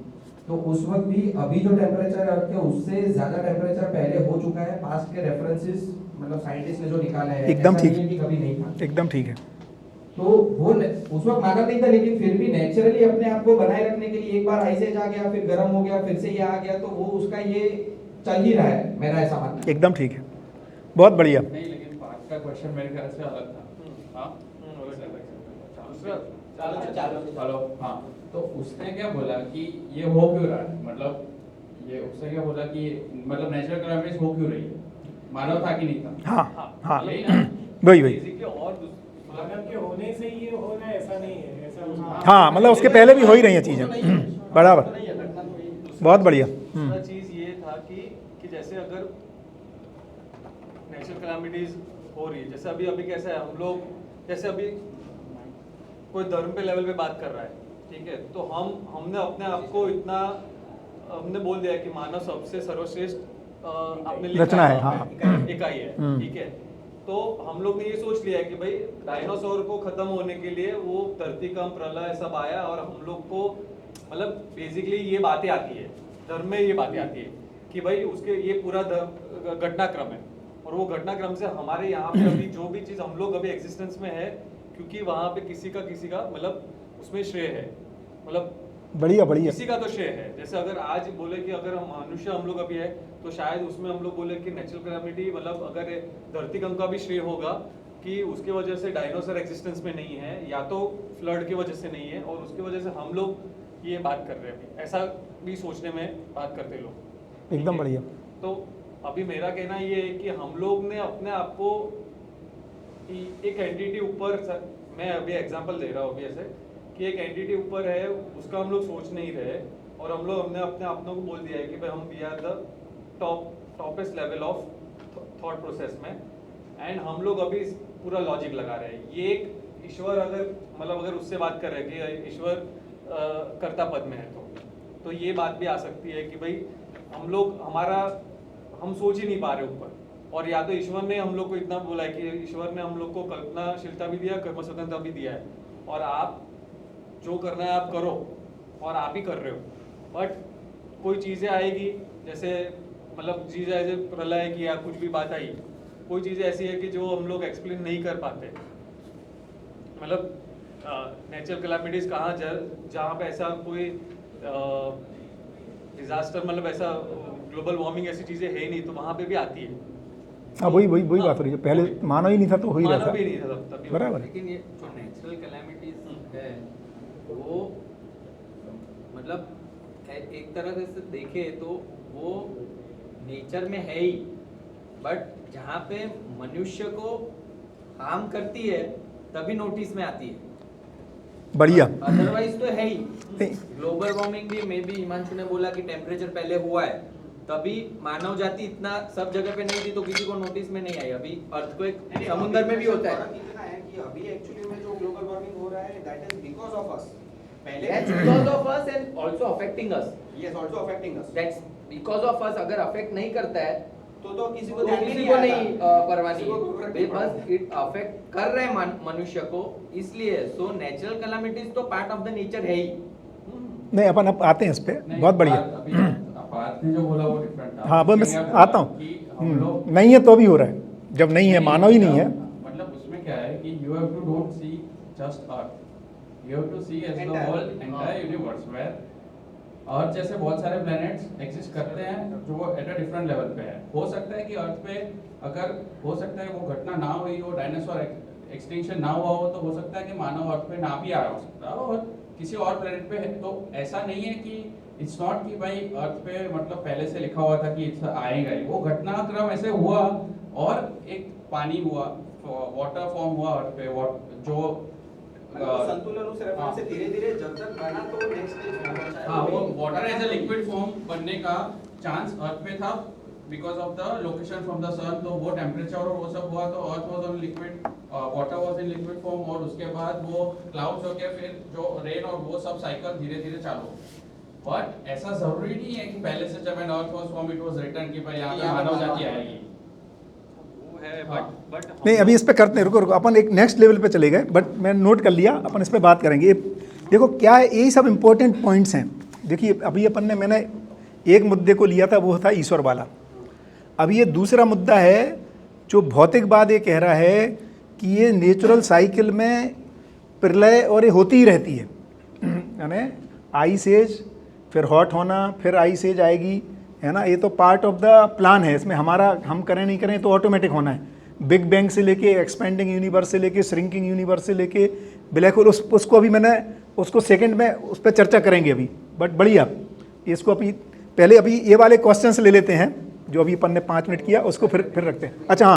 तो उस वक्त भी अभी जो टेम्परेचर है अर्थ के उससे ज्यादा टेम्परेचर पहले हो चुका है। पास्ट के रेफरेंसेस मतलब साइंटिस्ट ने जो निकाले हैं, एकदम ऐसा ठीक, नहीं है कि कभी नहीं था, एकदम ठीक है। तो वो उस वक्त मानव नहीं था, लेकिन फिर भी नेचुरली अपने आप को बनाए रखने के लिए एक बार आइस एज आ गया, फिर गर्म हो गया, फिर से ये आ गया, तो वो उसका ये चल ही रहा है, मेरा ऐसा मानना है। एकदम ठीक है, बहुत बढ़िया। नहीं, लेकिन पार्थ का क्वेश्चन मेरे ख्याल से अलग था। हाँ चलो हाँ, तो उसने क्या बोला कि ये हो क्यों रहा है, मतलब ये उसने क्या बोला कि मतलब नेचुरल कैलामिटीज हो क्यों रही है, मानव था कि नहीं था। हाँ हाँ, यही ना, वही बेसिकली और मानव के होने से ही ये हो रहा है ऐसा नहीं है, ऐसा हाँ, मतलब उसके पहले भी हो ही रही हैं चीज़ें, बराबर, बहुत बढ़िया। दूसरा चीज ये था कि जैसे अगर नेचुरल कैलामिटीज हो रही है, जैसे अभी कैसा है, हम लोग जैसे अभी कोई धर्म पे लेवल पे बात कर रहा है, ठीक है, तो हमने अपने आप को इतना हमने बोल दिया कि मानव सबसे सर्वश्रेष्ठ अपने लिए रचना है, हाँ। इकाई है, ठीक है। तो हम लोग ने ये सोच लिया है कि भाई डायनासोर को खत्म होने के लिए वो धरती कंप प्रलय सब आया, और हम लोग को मतलब बेसिकली ये बातें आती है धर्म में, ये बातें आती है कि भाई उसके ये पूरा घटनाक्रम है, और वो घटनाक्रम से हमारे यहाँ पे अभी जो भी चीज़ हम लोग अभी एग्जिस्टेंस में है, क्योंकि वहाँ पे किसी का मतलब उसमें श्रेय है, मतलब बढ़िया बढ़िया, किसी का तो श्रेय है। जैसे अगर आज बोले कि अगर मनुष्य हम लोग अभी है, तो शायद उसमें हम लोग बोले कि नेचुरल कैलामिटी मतलब अगर धरती कंप का भी श्रेय होगा कि उसकी वजह से डायनासोर एग्जिस्टेंस में नहीं है, या तो फ्लड की वजह से नहीं है, और उसकी वजह से हम लोग ये बात कर रहे हैं अभी, ऐसा भी सोचने में बात करते लोग, एकदम बढ़िया। तो अभी मेरा कहना ये है कि हम लोग ने अपने आप को एक एंटिटी ऊपर, मैं अभी एग्जांपल दे रहा हूँ अभी ऐसे कि एक एंटिटी ऊपर है, उसका हम लोग सोच नहीं रहे, और हम लोग हमने अपने अपनों को बोल दिया है कि भाई हम we are the topest level of thought process में, एंड हम लोग अभी पूरा लॉजिक लगा रहे हैं। ये एक ईश्वर अगर मतलब अगर उससे बात कर रहे हैं कि ईश्वर कर्ता पद में है, तो ये बात भी आ सकती है कि भाई हम लोग हम सोच ही नहीं पा रहे ऊपर, और या तो ईश्वर ने हम लोग को इतना बोला है कि ईश्वर ने हम लोग को कल्पनाशीलता भी दिया, कर्म स्वतंत्रता भी दिया है, और आप जो करना है आप करो, और आप ही कर रहे हो। बट कोई चीज़ें आएगी, जैसे मतलब चीज़ें ऐसे प्रलय की या कुछ भी बात आई, कोई चीज़ें ऐसी है कि जो हम लोग एक्सप्लेन नहीं कर पाते, मतलब नेचुरल कैलामिटीज कहाँ जहाँ पे ऐसा कोई डिजास्टर मतलब ऐसा ग्लोबल वार्मिंग ऐसी चीज़ें है ही नहीं, तो वहाँ पे भी आती है। हाँ, वही बात हो रही है, पहले मानव ही नहीं था तो हो ही रहा मानव भी था, नहीं था तभी, बराबर। लेकिन ये जो नेचुरल कैलामिटीज है वो मतलब एक तरह से देखे तो वो नेचर में है ही, बट जहाँ पे मनुष्य को हार्म करती है तभी नोटिस में आती है, बढ़िया। अदरवाइज तो है ही। नहीं। ग्लोबल वार्मिंग भी मे बी हिमांशु ने बोला कि टेम्परेचर पहले हुआ है, तभी मानव जाति इतना सब जगह पे नहीं थी तो किसी को नोटिस में नहीं आई। अभी अर्थक्वेक समुद्र में भी होता है। कितना है कि अभी एक्चुअली में जो ग्लोबल वार्मिंग हो रहा है that is because of us. पहले That's because of us and also affecting us. yes also affecting us। That's because of us। अगर अफेक्ट नहीं करता है तो किसी को तो ध्यान किसी नहीं को आता। नहीं परवाह किसी को नहीं फर्क है। नहीं पड़ता। बस इट अफेक्ट कर रहे हैं मनुष्य को, इसलिए सो नेचुरल कैलामिटीज तो पार्ट ऑफ द नेचर है ही। नहीं, अपन अब आते हैं इस पे। बहुत बढ़िया। पार्थ ने जो बोला वो डिफरेंट था। हाँ, वो मैं उसने क्या आता बोला हूँ। कि हम लोग नहीं है तो भी हो रहा है, जब नहीं है मानव ही नहीं है। मतलब उसमें क्या है कि you have to don't see just earth, you have to see as the Entire। Whole entire universe where earth जैसे बहुत सारे प्लैनेट्स एग्जिस्ट करते हैं जो एट अ डिफरेंट लेवल पे है। हो सकता है कि अर्थ पे अगर हो सकता है वो घटना ना हुई हो, डायनासोर एक्सटिंक्शन ना हुआ हो, तो हो सकता है कि मानव अर्थ पे ना भी आया हो सकता है और किसी और प्लैनेट पे है। तो ऐसा नहीं है कि इट्स नॉट कि भाई अर्थ पे मतलब पहले से लिखा हुआ था कि इट्स आएगा ही। वो घटनाक्रम ऐसे हुआ और एक पानी हुआ, वाटर फॉर्म हुआ अर्थ पे, जो संतुलन उस रेफरेंस से धीरे-धीरे जब तक बना तो नेक्स्ट स्टेज पहुंचा है। हाँ, वो water as a liquid form बनने का चांस अर्थ पे था because of the location from the sun. तो वो टेम्परेचर और वो सब हुआ तो earth was on liquid, water was in liquid form और उसके बाद वो क्लाउड्स हो गए, फिर जो रेन और वो सब साइकिल धीरे-धीरे चालू हो। बट ऐसा जरूरी नहीं है कि पहले से जब an earth was form it was written कि भाई यहाँ पे मानव जाति आएगी। बट नहीं, अभी इस पे करते हैं, रुको रुको, अपन एक नेक्स्ट लेवल पे चले गए, बट मैं नोट कर लिया, अपन इस पे बात करेंगे। देखो क्या है, यही सब इंपॉर्टेंट पॉइंट्स हैं। देखिए अभी मैंने एक मुद्दे को लिया था, वो था ईश्वर वाला। अभी ये दूसरा मुद्दा है जो भौतिकवाद ये कह रहा है कि ये नेचुरल साइकिल में प्रलय और ये होती ही रहती है, यानी आइस एज, फिर हॉट होना, फिर आइस एज आएगी, है ना। ये तो पार्ट ऑफ द प्लान है, इसमें हमारा हम करें नहीं करें तो ऑटोमेटिक होना है। बिग बैंग से लेके एक्सपेंडिंग यूनिवर्स से लेके श्रिंकिंग यूनिवर्स से लेके ब्लैक होल, उसको अभी मैंने उसको सेकंड में उस पर चर्चा करेंगे अभी। बट बढ़िया, इसको अभी पहले अभी ये वाले क्वेश्चंस ले लेते हैं जो अभी अपन ने 5 मिनट किया, उसको फिर रखते हैं। अच्छा हाँ।